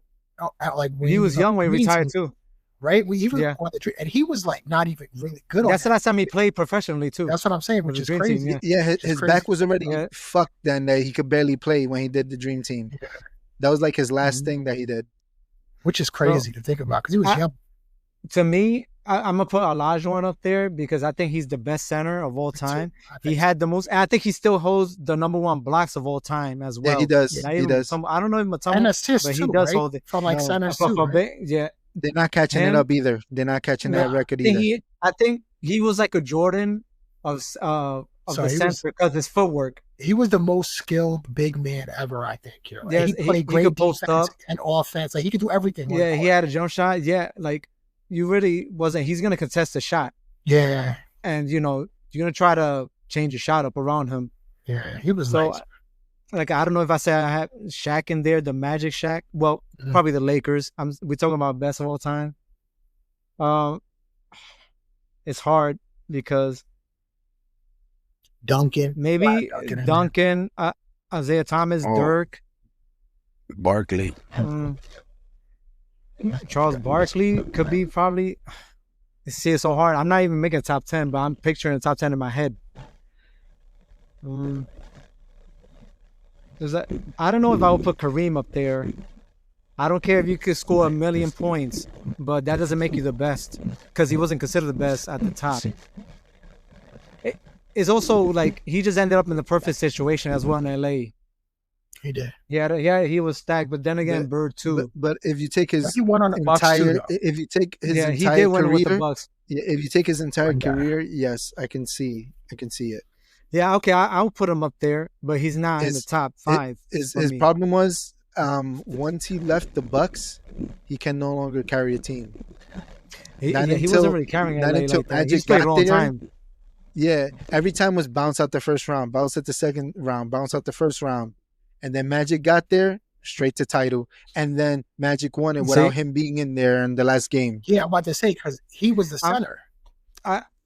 Like when he was young when he retired too. Right? He was on the tree, and he was like not even really good. That's the last time he played professionally too. That's what I'm saying, which is crazy. Team, his back was already fucked then that he could barely play when he did the Dream Team. Yeah. That was like his last thing that he did. Which is crazy to think about because he was young. To me, I'm gonna put Olajuwon up there because I think he's the best center of all time. He had the most. And I think he still holds the #1 blocks of all time as well. Yeah, he does. He does. I don't know if Mutombo, and assists but too, he does right? hold it from like centers too. Right? Yeah, they're not catching it up either. They're not catching that record either. I think he was like a Jordan of the center because his footwork. He was the most skilled big man ever, I think. You know? Yes, he played great could post defense up and offense. Like he could do everything. Yeah, he had a jump shot. Yeah, like you really wasn't. He's gonna contest the shot. Yeah, and you're gonna try to change your shot up around him. Yeah, he was So nice. like I don't know if I say I have Shaq in there, the Magic Shaq. Well, probably the Lakers. We're talking about best of all time. Um, it's hard because Duncan. maybe Duncan in there. Duncan, Isaiah Thomas, Oh. Dirk, Barkley. Charles Barkley could be probably. See, it's so hard. I'm not even making a top 10, but I'm picturing a top 10 in my head. I don't know if I would put Kareem up there. I don't care if you could score 1,000,000 points, but that doesn't make you the best because he wasn't considered the best at the top. It's also like he just ended up in the perfect situation as well in LA. He did. Yeah, he was stacked, but then again, Bird too. But if you take his He won on the Bucks too, entire, though. if you take his Yeah, he entire did win with the career, Bucks. yeah, if you take his entire Yeah. career, yes, I can see it. Yeah, okay, I'll put him up there, but he's not in the top 5. His for me. problem was once he left the Bucks, he can no longer carry a team. He not wasn't until- really carrying not LA until like that. Magic He's played a got long there. time. Yeah, every time was bounce out the first round, bounce at the second round, bounce out the first round, and then Magic got there straight to title, and then Magic won it without him being in there in the last game. Yeah, I'm about to say because he was the center.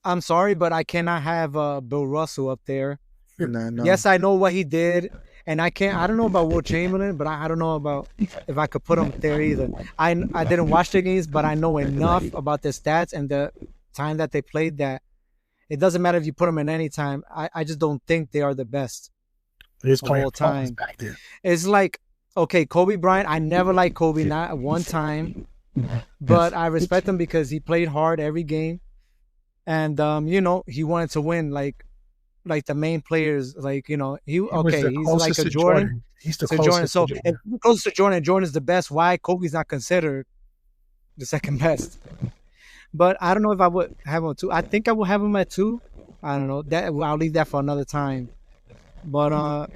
I'm sorry, but I cannot have Bill Russell up there. No. Yes, I know what he did, and I don't know about Will Chamberlain, but I don't know about if I could put him there either. I didn't watch the games, but I know enough about the stats and the time that they played that it doesn't matter if you put them in any time. I just don't think they are the best His of all time. back there. It's like, okay, Kobe Bryant, I never liked Kobe, not one time, but I respect him because he played hard every game, and he wanted to win like the main players, like he's like a Jordan. He's the So closest Jordan, so to Jordan. if you're close to Jordan, Jordan's the best. Why Kobe's not considered the second best? But I don't know if I would have him at 2. I think I would have him at 2. I don't know. I'll leave that for another time. But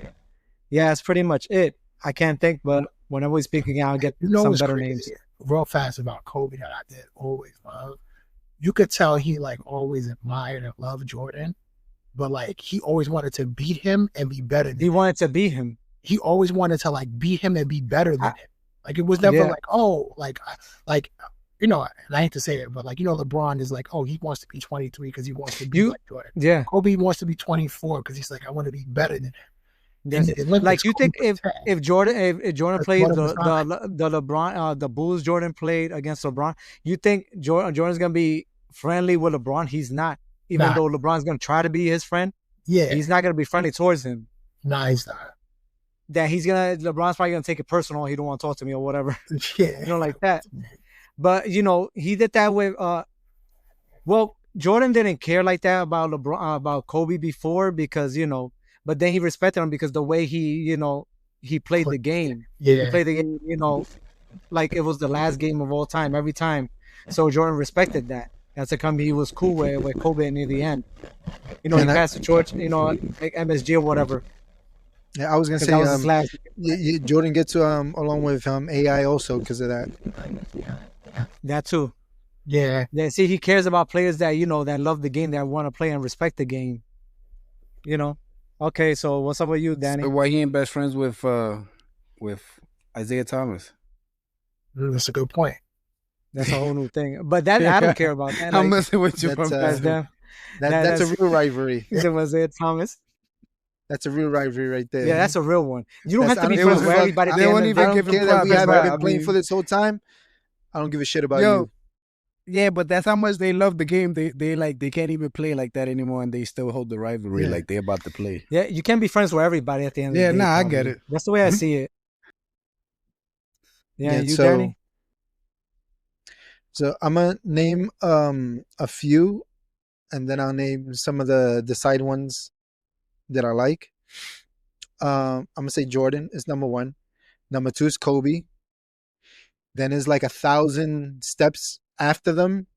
yeah, that's pretty much it. I can't think, but whenever we speak again, I'll get some what's better crazy? names. Real fast about Kobe that I did always love. You could tell he like always admired and loved Jordan, but like he always wanted to beat him and be better than He him. wanted to beat him. He always wanted to like beat him and be better than him. Like it was never Yeah. like, oh, like and I hate to say it, but like LeBron is like, oh, he wants to be 23 because he wants to be like Jordan. Yeah. Kobe wants to be 24 because he's like, I want to be better than him. Yes. In the Olympics, Like you think Kobe was if Jordan That's played what it was like. the LeBron the Bulls Jordan played against LeBron, you think Jordan's gonna be friendly with LeBron? He's not. Even Nah. though LeBron's gonna try to be his friend, yeah, he's not gonna be friendly towards him. nah, he's not. That LeBron's probably gonna take it personal. He don't want to talk to me or whatever. Yeah, Like that. But he did that with well, Jordan didn't care like that about LeBron about Kobe before because but then he respected him because the way he he played the game. yeah. He played the game, like it was the last game of all time every time. So Jordan respected that. That's a company he was cool with Kobe near the end. He passed the torch, like MSG or whatever. Yeah, I was gonna 'Cause say that was his last. Jordan gets along with AI also because of that. That too. Yeah, Yeah, see, he cares about players that that love the game, that want to play and respect the game. Okay, so what's up with you, Danny? So why he ain't best friends with Isaiah Thomas? that's a good point. That's a whole new thing. But that I don't care about that. I'm Like, messing with you. that's, from that's past. them. That's a that's- real rivalry. It was it, Thomas. That's a real rivalry right there. Yeah, that's a real one. You don't That's- have to be I don't friends give with a fuck. everybody. at They the won't end of even the I day. give don't him care that we props, have bro. been I playing mean- for this whole time. I don't give a shit about Yo, you. Yeah, but that's how much they love the game. They can't even play like that anymore, and they still hold the rivalry Yeah. like they about to play. Yeah, you can't be friends with everybody at the end Yeah, of the day. nah, I get probably. it. That's the way I see it. Yeah, you, so, Danny? So I'm gonna name a few, and then I'll name some of the side ones that I like. I'm gonna say Jordan is number 1. Number 2 is Kobe. Then is like 1,000 steps after them.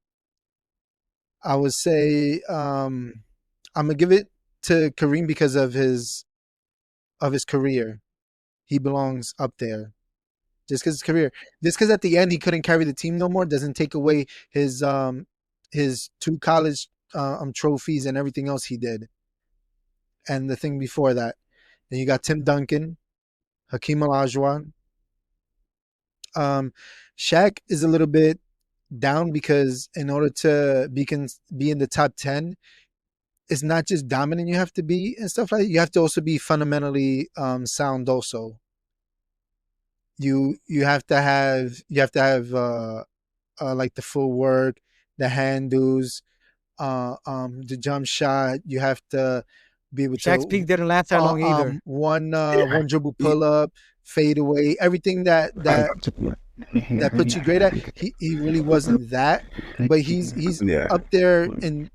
I would say I'm gonna give it to Kareem because of his career. He belongs up there. Just because his career. Just because at the end he couldn't carry the team no more doesn't take away his 2 college trophies and everything else he did. and the thing before that. Then you got Tim Duncan, Hakeem Olajuwon. Shaq is a little bit down because in order to be in the top 10, it's not just dominant you have to be and stuff like that. You have to also be fundamentally sound also. You have to have like the footwork, the handles, the jump shot. You have to be able Shaq's to peak didn't last that long either. one dribble pull up, fade away, everything that puts you great at. He really wasn't that, but he's up there in,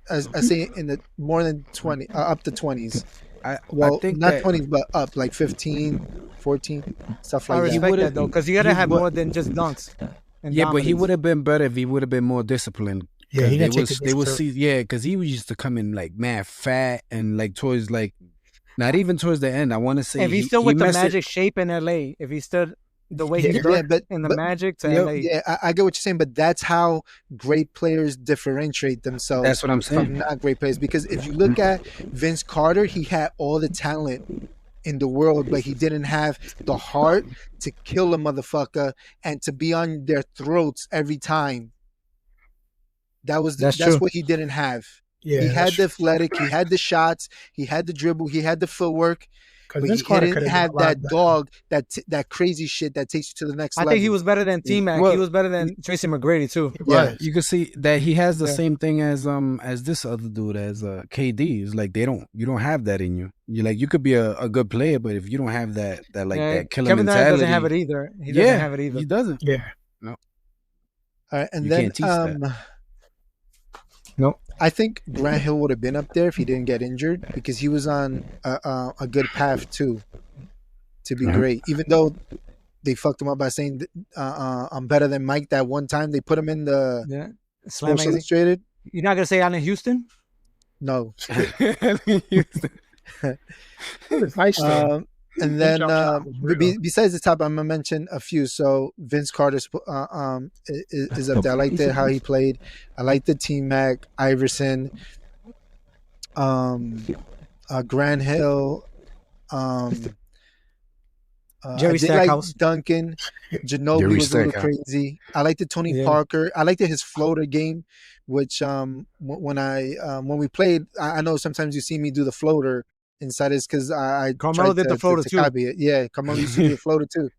as I say, in the more than 20, up to 20s. I think not that 20s, but up like 15, 14, stuff I like that. respect that though, because you gotta have more than just dunks. And yeah, but he dominance. would have been better if he would have been more disciplined. Yeah, he didn't they take was the they would risk, see because he used to come in like mad fat and like towards like not even towards the end. I want to say If he's still with the messed it- Magic shape in LA, if he stood the way he Yeah, stood but in the but, Magic to yeah, LA, yeah, I get what you're saying, but that's how great players differentiate themselves. That's what I'm from saying. not great players. Because if you look at Vince Carter, he had all the talent in the world, but he didn't have the heart to kill a motherfucker and to be on their throats every time. That's true. what he didn't have. Yeah, He had the athletic, he had the shots, he had the dribble, he had the footwork, but Vince he Carter didn't could have done a lot that better. dog, that crazy shit that takes you to the next I level. think he was better than T-Mac. Well, he was better than Tracy McGrady too. He Yeah. was. You can see that he has the Yeah. same thing as this other dude as KD. It's like you don't have that in you. You like you could be a good player, but if you don't have that that killer Kevin Durant mentality, doesn't have it either. He doesn't have it either. He doesn't. Yeah. All right, and You then can't teach that. Nope. I think Grant Hill would have been up there if he didn't get injured because he was on a good path too to be Mhm. great. Even though they fucked him up by saying I'm better than Mike that one time they put him in the Yeah. Slam Sports magazine. Illustrated. You're not gonna say Allen Houston? No. It was nice though. And then jump shot was real. besides the top, I'm gonna mention a few. So Vince Carter is up there. I liked how he played. I liked the T-Mac, Iverson, Grant Hill, Jerry I did like Stackhouse. Duncan. Ginobili Jerry was a little Stackhouse. crazy. I liked the Tony Yeah. Parker. I liked his floater game, which when we played, I know sometimes you see me do the floater inside is because I Carmelo tried did the floater to too. copy it. Yeah, Carmelo used to do the floater too.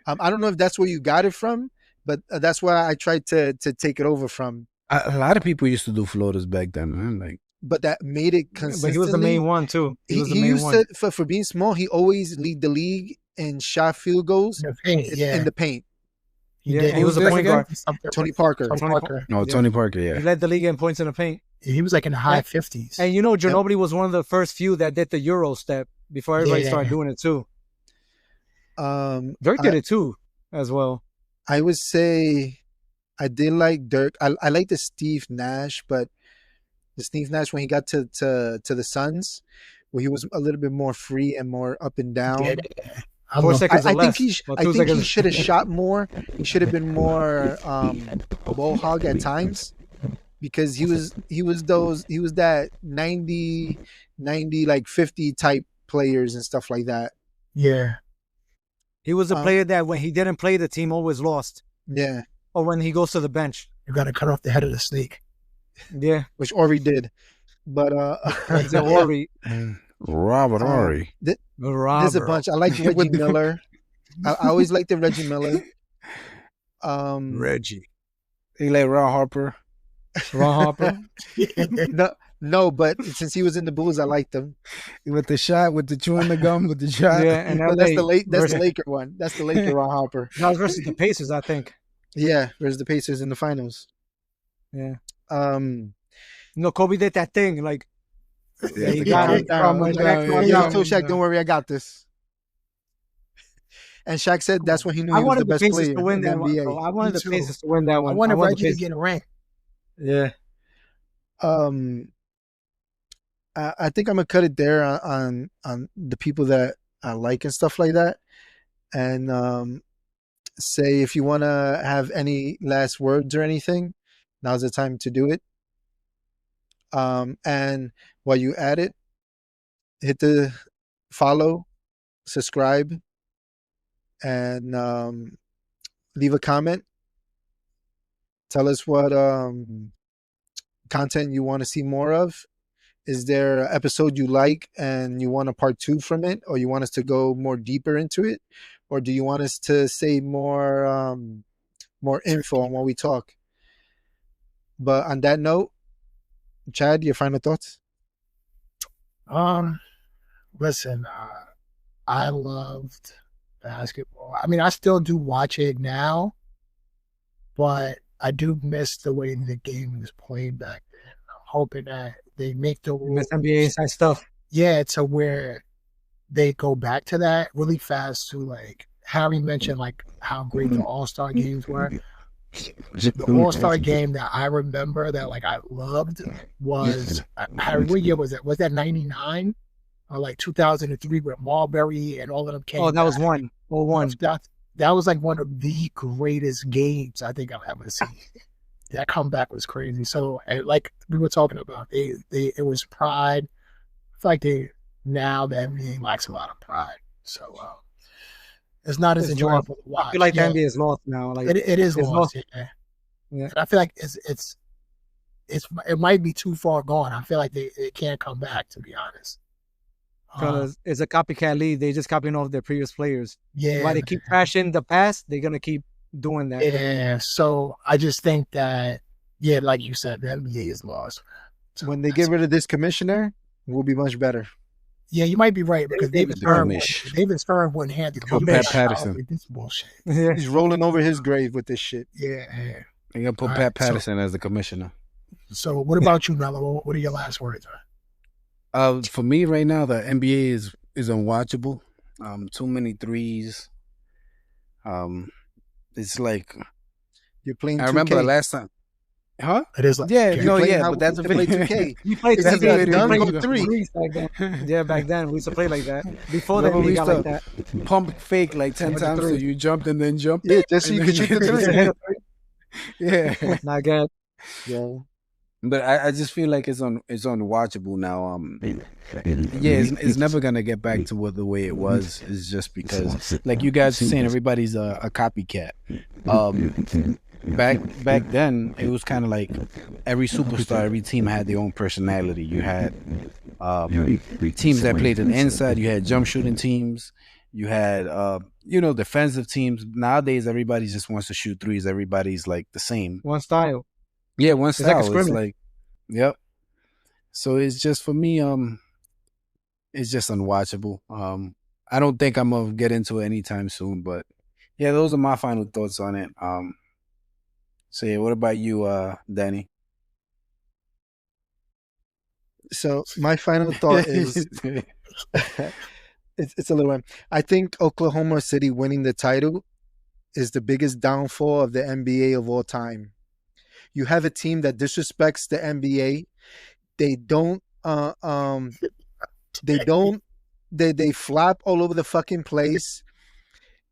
I don't know if that's where you got it from, but that's where I tried to take it over from. A lot of people used to do floaters back then, man. Like But that made it consistently. But he was the main one too. He was the He main used one. to for being small. He always lead the league in shot field goals In the paint, yeah. in the paint. He Yeah, did. he was a Who was point that guard. Tony Parker. Tony Parker. no, Yeah. Tony Parker, He yeah. led the league in points in the paint. He was like in the high 50s. And you know, Ginobili was one of the first few that did the Euro step before everybody Yeah. started doing it too. Dirk I- did it too, as well. I would say I did like Dirk. I like the Steve Nash, but the Steve Nash when he got to the Suns, where he was a little bit more free and more up and down. Yeah. I 4 love- seconds I or think less. Well, I 2 think he seconds. should have shot more. He should have been more ball hog at times because he was that 90 like 50 type players and stuff like that. Yeah. He was a player that when he didn't play, the team always lost. Yeah, Or when he goes to the bench. You got to cut off the head of the snake. Yeah. which Ori did. But It's a worry. Robert Ory. there's a Robert. bunch. I like Reggie Miller. I always liked the Reggie Miller. Reggie. He like Ron Harper. Ron Harper. No, but since he was in the Bulls, I liked him. With the shot, with the chewing the gum, with the shot. Yeah, and But that's LA the versus- Laker one. That's the Laker Ron Harper. That was versus the Pacers, I think. Yeah, versus the Pacers in the finals. Yeah. No, Kobe did that thing. Like, Yeah, he the got guy- it. Calm yeah, down, calm he down. told Shaq, "Don't worry, I got this." And Shaq said that's when he knew I he was wanted the the best Pacers player to win in the that one. NBA. Bro. I wanted Me the too. Pacers to win that I one. wanted the Reggie to Pacers- get a ring. Yeah. I think I'm gonna cut it there on the people that I like and stuff like that, and say if you want to have any last words or anything, now's the time to do it. And while you at it, hit the follow, subscribe, and leave a comment. Tell us what content you want to see more of. Is there an episode you like and you want a part 2 from it, or you want us to go more deeper into it, or do you want us to say more info on what we talk? But on that note, Chad, your final thoughts? Listen, I loved basketball. I mean, I still do watch it now, but I do miss the way the game was played back then. I'm hoping that they make the Miss NBA inside stuff. Yeah, to where they go back to that really fast. To like Harry mentioned, like how great the All-Star games were. The All-Star game that I remember that like I loved was Harry. What year was it? Was that 99 or like 2003 where Marbury and all of them came? Oh, that was one. Oh, one. That was like one of the greatest games I think I've ever seen. That comeback was crazy. So, like we were talking about, it was pride. I feel like now the NBA lacks a lot of pride. So it's not as enjoyable to watch. I feel like the NBA is lost now. Like it is lost. Yeah. And I feel like it might be too far gone. I feel like it can't come back, to be honest. Because it's a copycat league. They just copying off their previous players. Yeah. While they keep trashing the past, they're gonna keep doing that. Yeah. So I just think that, yeah, like you said, the NBA is lost. So when they get rid of this commissioner, we'll be much better. Yeah, you might be right because David Stern wouldn't handle Put Pat Patterson. This bullshit. Yeah. He's rolling over his grave with this shit. Yeah. They gonna put Pat Patterson as the commissioner. So what about you, Mello? What are your last words? For me right now, the NBA is unwatchable. Too many threes. It's like you're playing 2K. I remember the last time. Huh? It is like but that's a play video. 2K. You played That's 2K. done You go played 3. Yeah, back then we used to play like that. Before that, we we used got to like that. pump fake like 10 times so you jumped and then jumped. Yeah, just so you could shoot the 3. Yeah. Not good. Yeah. But I just feel like it's unwatchable now. It's never gonna get back to the way it was. It's just because, like you guys are saying, everybody's a copycat. Back then, it was kind of like every superstar, every team had their own personality. You had teams that played on the inside. You had jump shooting teams. You had defensive teams. Nowadays, everybody just wants to shoot threes. Everybody's like the same. One style. Yeah, one style. Like it's like, yep. So it's just for me, it's just unwatchable. I don't think I'm gonna get into it anytime soon, but yeah, those are my final thoughts on it. So yeah, what about you, Danny? So my final thought is it's a little one. I think Oklahoma City winning the title is the biggest downfall of the NBA of all time. You have a team that disrespects the NBA. They flop all over the fucking place.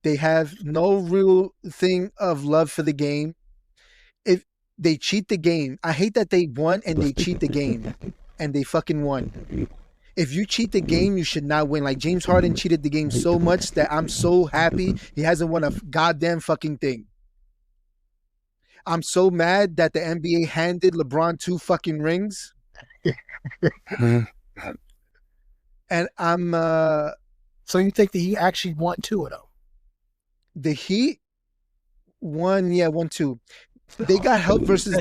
They have no real thing of love for the game. If they cheat the game, I hate that they won and they cheat the game, and they fucking won. If you cheat the game, you should not win. Like James Harden cheated the game so much that I'm so happy he hasn't won a goddamn fucking thing. I'm so mad that the NBA handed LeBron 2 fucking rings. And I'm So you think that he actually won 2 of them? The Heat won, 1-2. They got help versus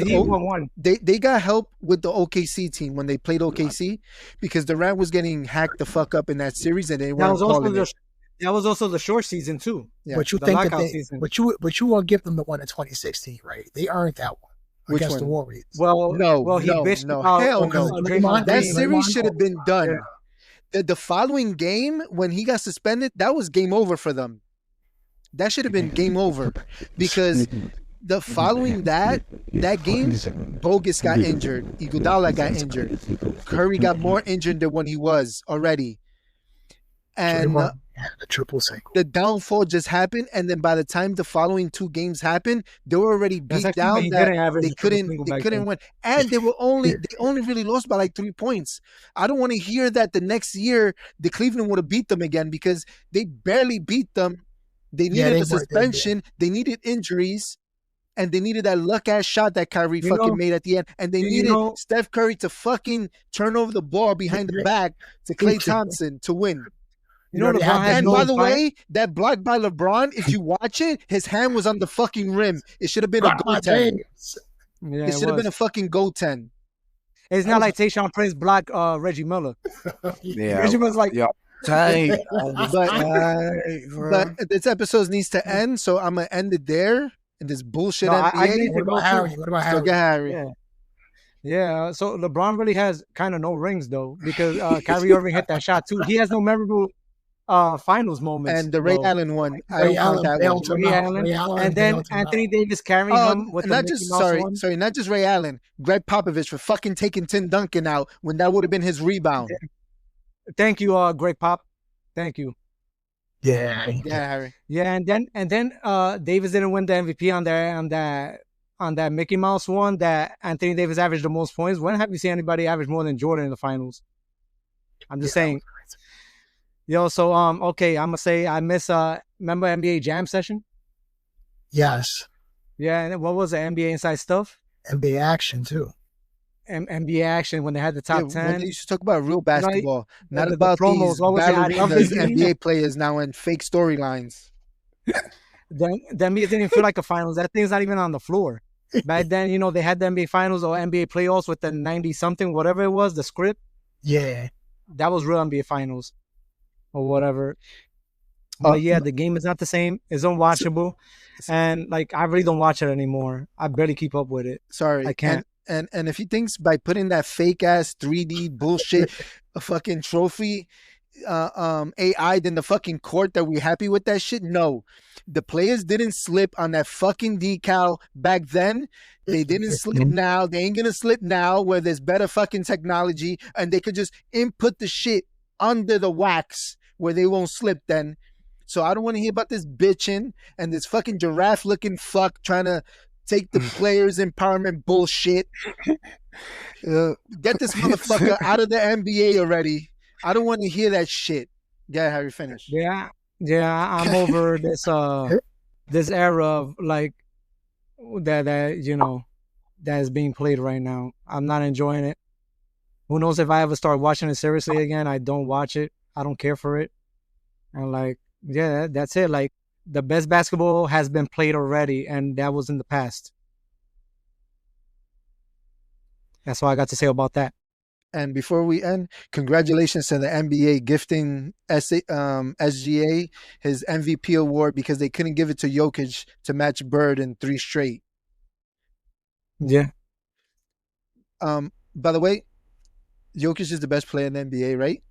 they got help with the OKC team when they played OKC because Durant was getting hacked the fuck up in that series and they weren't calling it. That was also the short season too. Yeah. But you think that but you won't give them the one in 2016, right? They earned that one against the Warriors. Well, he bitched about hell no. That series should have been done. Yeah. The following game when he got suspended, that was game over for them. That should have been game over because the following that game, Bogus got injured, Iguodala got injured, Curry got more injured than when he was already. And Draymond had a triple single. the downfall just happened, and then by the time the following 2 games happened, they were already That's beat actually why down he that didn't average they a triple couldn't single they back couldn't then. win, and they only really lost by like 3 points. I don't want to hear that the next year the Cleveland would have beat them again, because they barely beat them. They needed a suspension, they needed injuries, and they needed that luck ass shot that Kyrie fucking made at the end, and they needed Steph Curry to fucking turn over the ball behind the back to Klay Thompson to win. You know, LeBron has and no by the fight. way, that block by LeBron, if you watch it, his hand was on the fucking rim. It should have been a goaltend. Yeah, it should have been a fucking goaltend. It's not like Tayshaun Prince blocked Reggie Miller. Yeah, Reggie was like, tight. but this episode needs to end, so I'm gonna end it there. And this bullshit NBA. What about Harry? What about Harry? Harry? Yeah. So LeBron really has kind of no rings though, because Kyrie Irving hit that shot too. He has no memorable finals moments. And the Ray Allen one, Ray Allen, and then Anthony Davis carrying him with not the just Mickey Mouse one. sorry, not just Ray Allen, Greg Popovich for fucking taking Tim Duncan out when that would have been his rebound. Thank you, Greg Pop. Thank you. Yeah, Harry. Yeah, and then Davis didn't win the MVP on that Mickey Mouse one that Anthony Davis averaged the most points. When have you seen anybody average more than Jordan in the finals? I'm just saying. Yo, so okay, I'm gonna say I miss remember NBA Jam session? Yes. Yeah, and what was the NBA Inside Stuff? NBA Action too. NBA Action when they had the top 10. When they used to talk about real basketball, not the about promos. these What was it? I love ballerinas, this. NBA players now and fake storylines. Then the NBA didn't even feel like a finals. That thing's not even on the floor. Back then, you know, they had the NBA finals or NBA playoffs with the 90-something, whatever it was, the script. Yeah. That was real NBA finals or whatever. But yeah, the game is not the same. It's unwatchable. And like, I really don't watch it anymore. I barely keep up with it. Sorry. I can't. And if he thinks by putting that fake ass 3D bullshit a fucking trophy AI in the fucking court that we're happy with that shit, no. The players didn't slip on that fucking decal back then. They didn't slip now. They ain't gonna slip now where there's better fucking technology and they could just input the shit under the wax where they won't slip then. So I don't want to hear about this bitching and this fucking giraffe looking fuck trying to take the players empowerment bullshit. Get this motherfucker out of the NBA already. I don't want to hear that shit. Yeah, Harry, finish. Yeah, I'm over this era of like that you know that is being played right now. I'm not enjoying it. Who knows if I ever start watching it seriously again? I don't watch it. I don't care for it. And like, yeah, that's it. Like, the best basketball has been played already, and that was in the past. That's all I got to say about that. And before we end, congratulations to the NBA gifting SGA his MVP award because they couldn't give it to Jokic to match Bird in 3 straight. Yeah. By the way, Jokic is the best player in the NBA, right?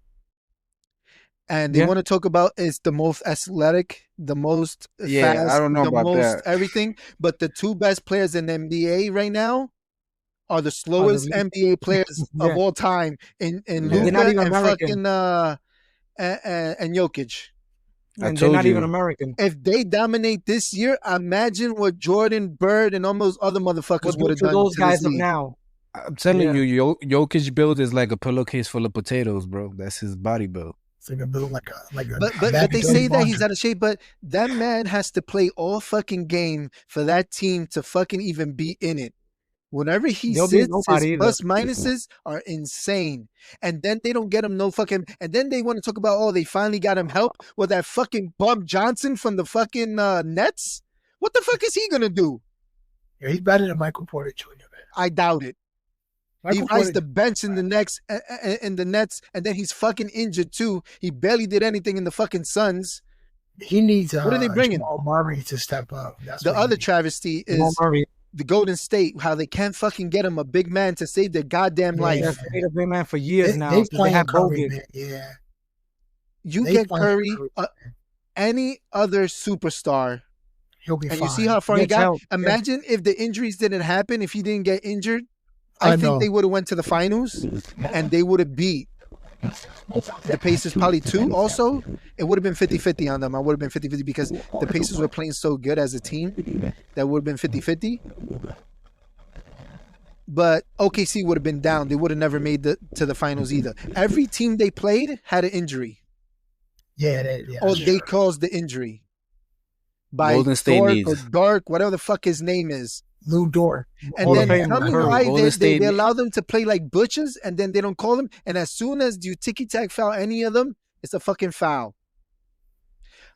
And they want to talk about is the most athletic, the most fast, I don't know the about most that. everything. But the 2 best players in the NBA right now are the slowest NBA players of all time in Luka and American. fucking and Jokic. And they're not even American. If they dominate this year, imagine what Jordan, Bird, and all those other motherfuckers would have done. Those guys up now. I'm telling you, Jokic build is like a pillowcase full of potatoes, bro. That's his body build. It's like a build like a. But they say that he's out of shape. But that man has to play all fucking game for that team to fucking even be in it. Whenever he sits, his plus minuses are insane. And then they don't get him no fucking... And then they want to talk about, they finally got him help with that fucking Bob Johnson from the fucking Nets. What the fuck is he going to do? Yeah, he's better than Michael Porter Jr., man. I doubt it. He rides the bench in the Nets, and then he's fucking injured too. He barely did anything in the fucking Suns. He needs what are they bringing? Jamal Murray to step up. That's the other travesty is the Golden State, how they can't fucking get him a big man to save their goddamn life. They've made a big man for years now. They have Curry, man. Yeah. You get Curry, any other superstar, he'll be fine. You see how far he got? Help. Imagine if the injuries didn't happen, if he didn't get injured. I think they would have went to the finals and they would have beat the Pacers probably 2 also, it would have been 50-50 on them. I would have been 50-50 because the Pacers were playing so good as a team that would have been 50-50. But OKC would have been down. They would have never made to the finals either. Every team they played had an injury. Yeah, they caused the injury by Golden State Dork needs. or Dark, whatever the fuck his name is. Lou Dort. And then tell me why Golden State they allow them to play like butchers and then they don't call them. And as soon as you ticky-tack foul any of them, it's a fucking foul.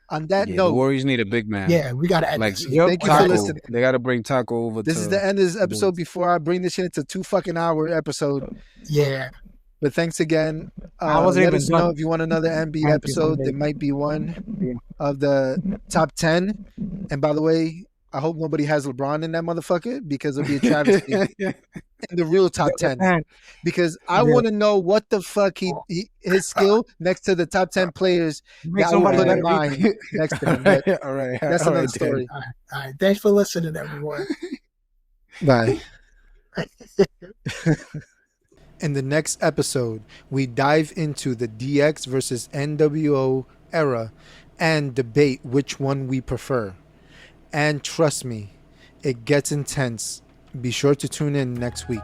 On that the note, Warriors need a big man. Yeah, we got to end Like, this. thank you Taco. for listening. They got to bring Taco over. This is the end of this episode before I bring this shit into 2 fucking hour episode. Yeah. But thanks again. I wasn't let even us know done. if you want another NBA episode. There might be one of the top 10. And by the way, I hope nobody has LeBron in that motherfucker because it'll be a travesty. In the real top 10. Because I want to know what the fuck his skill next to the top 10 players that I would put in line next to him. But all right. that's another story. All right. Thanks for listening, everyone. Bye. In the next episode, we dive into the DX versus NWO era and debate which one we prefer. And trust me, it gets intense. Be sure to tune in next week.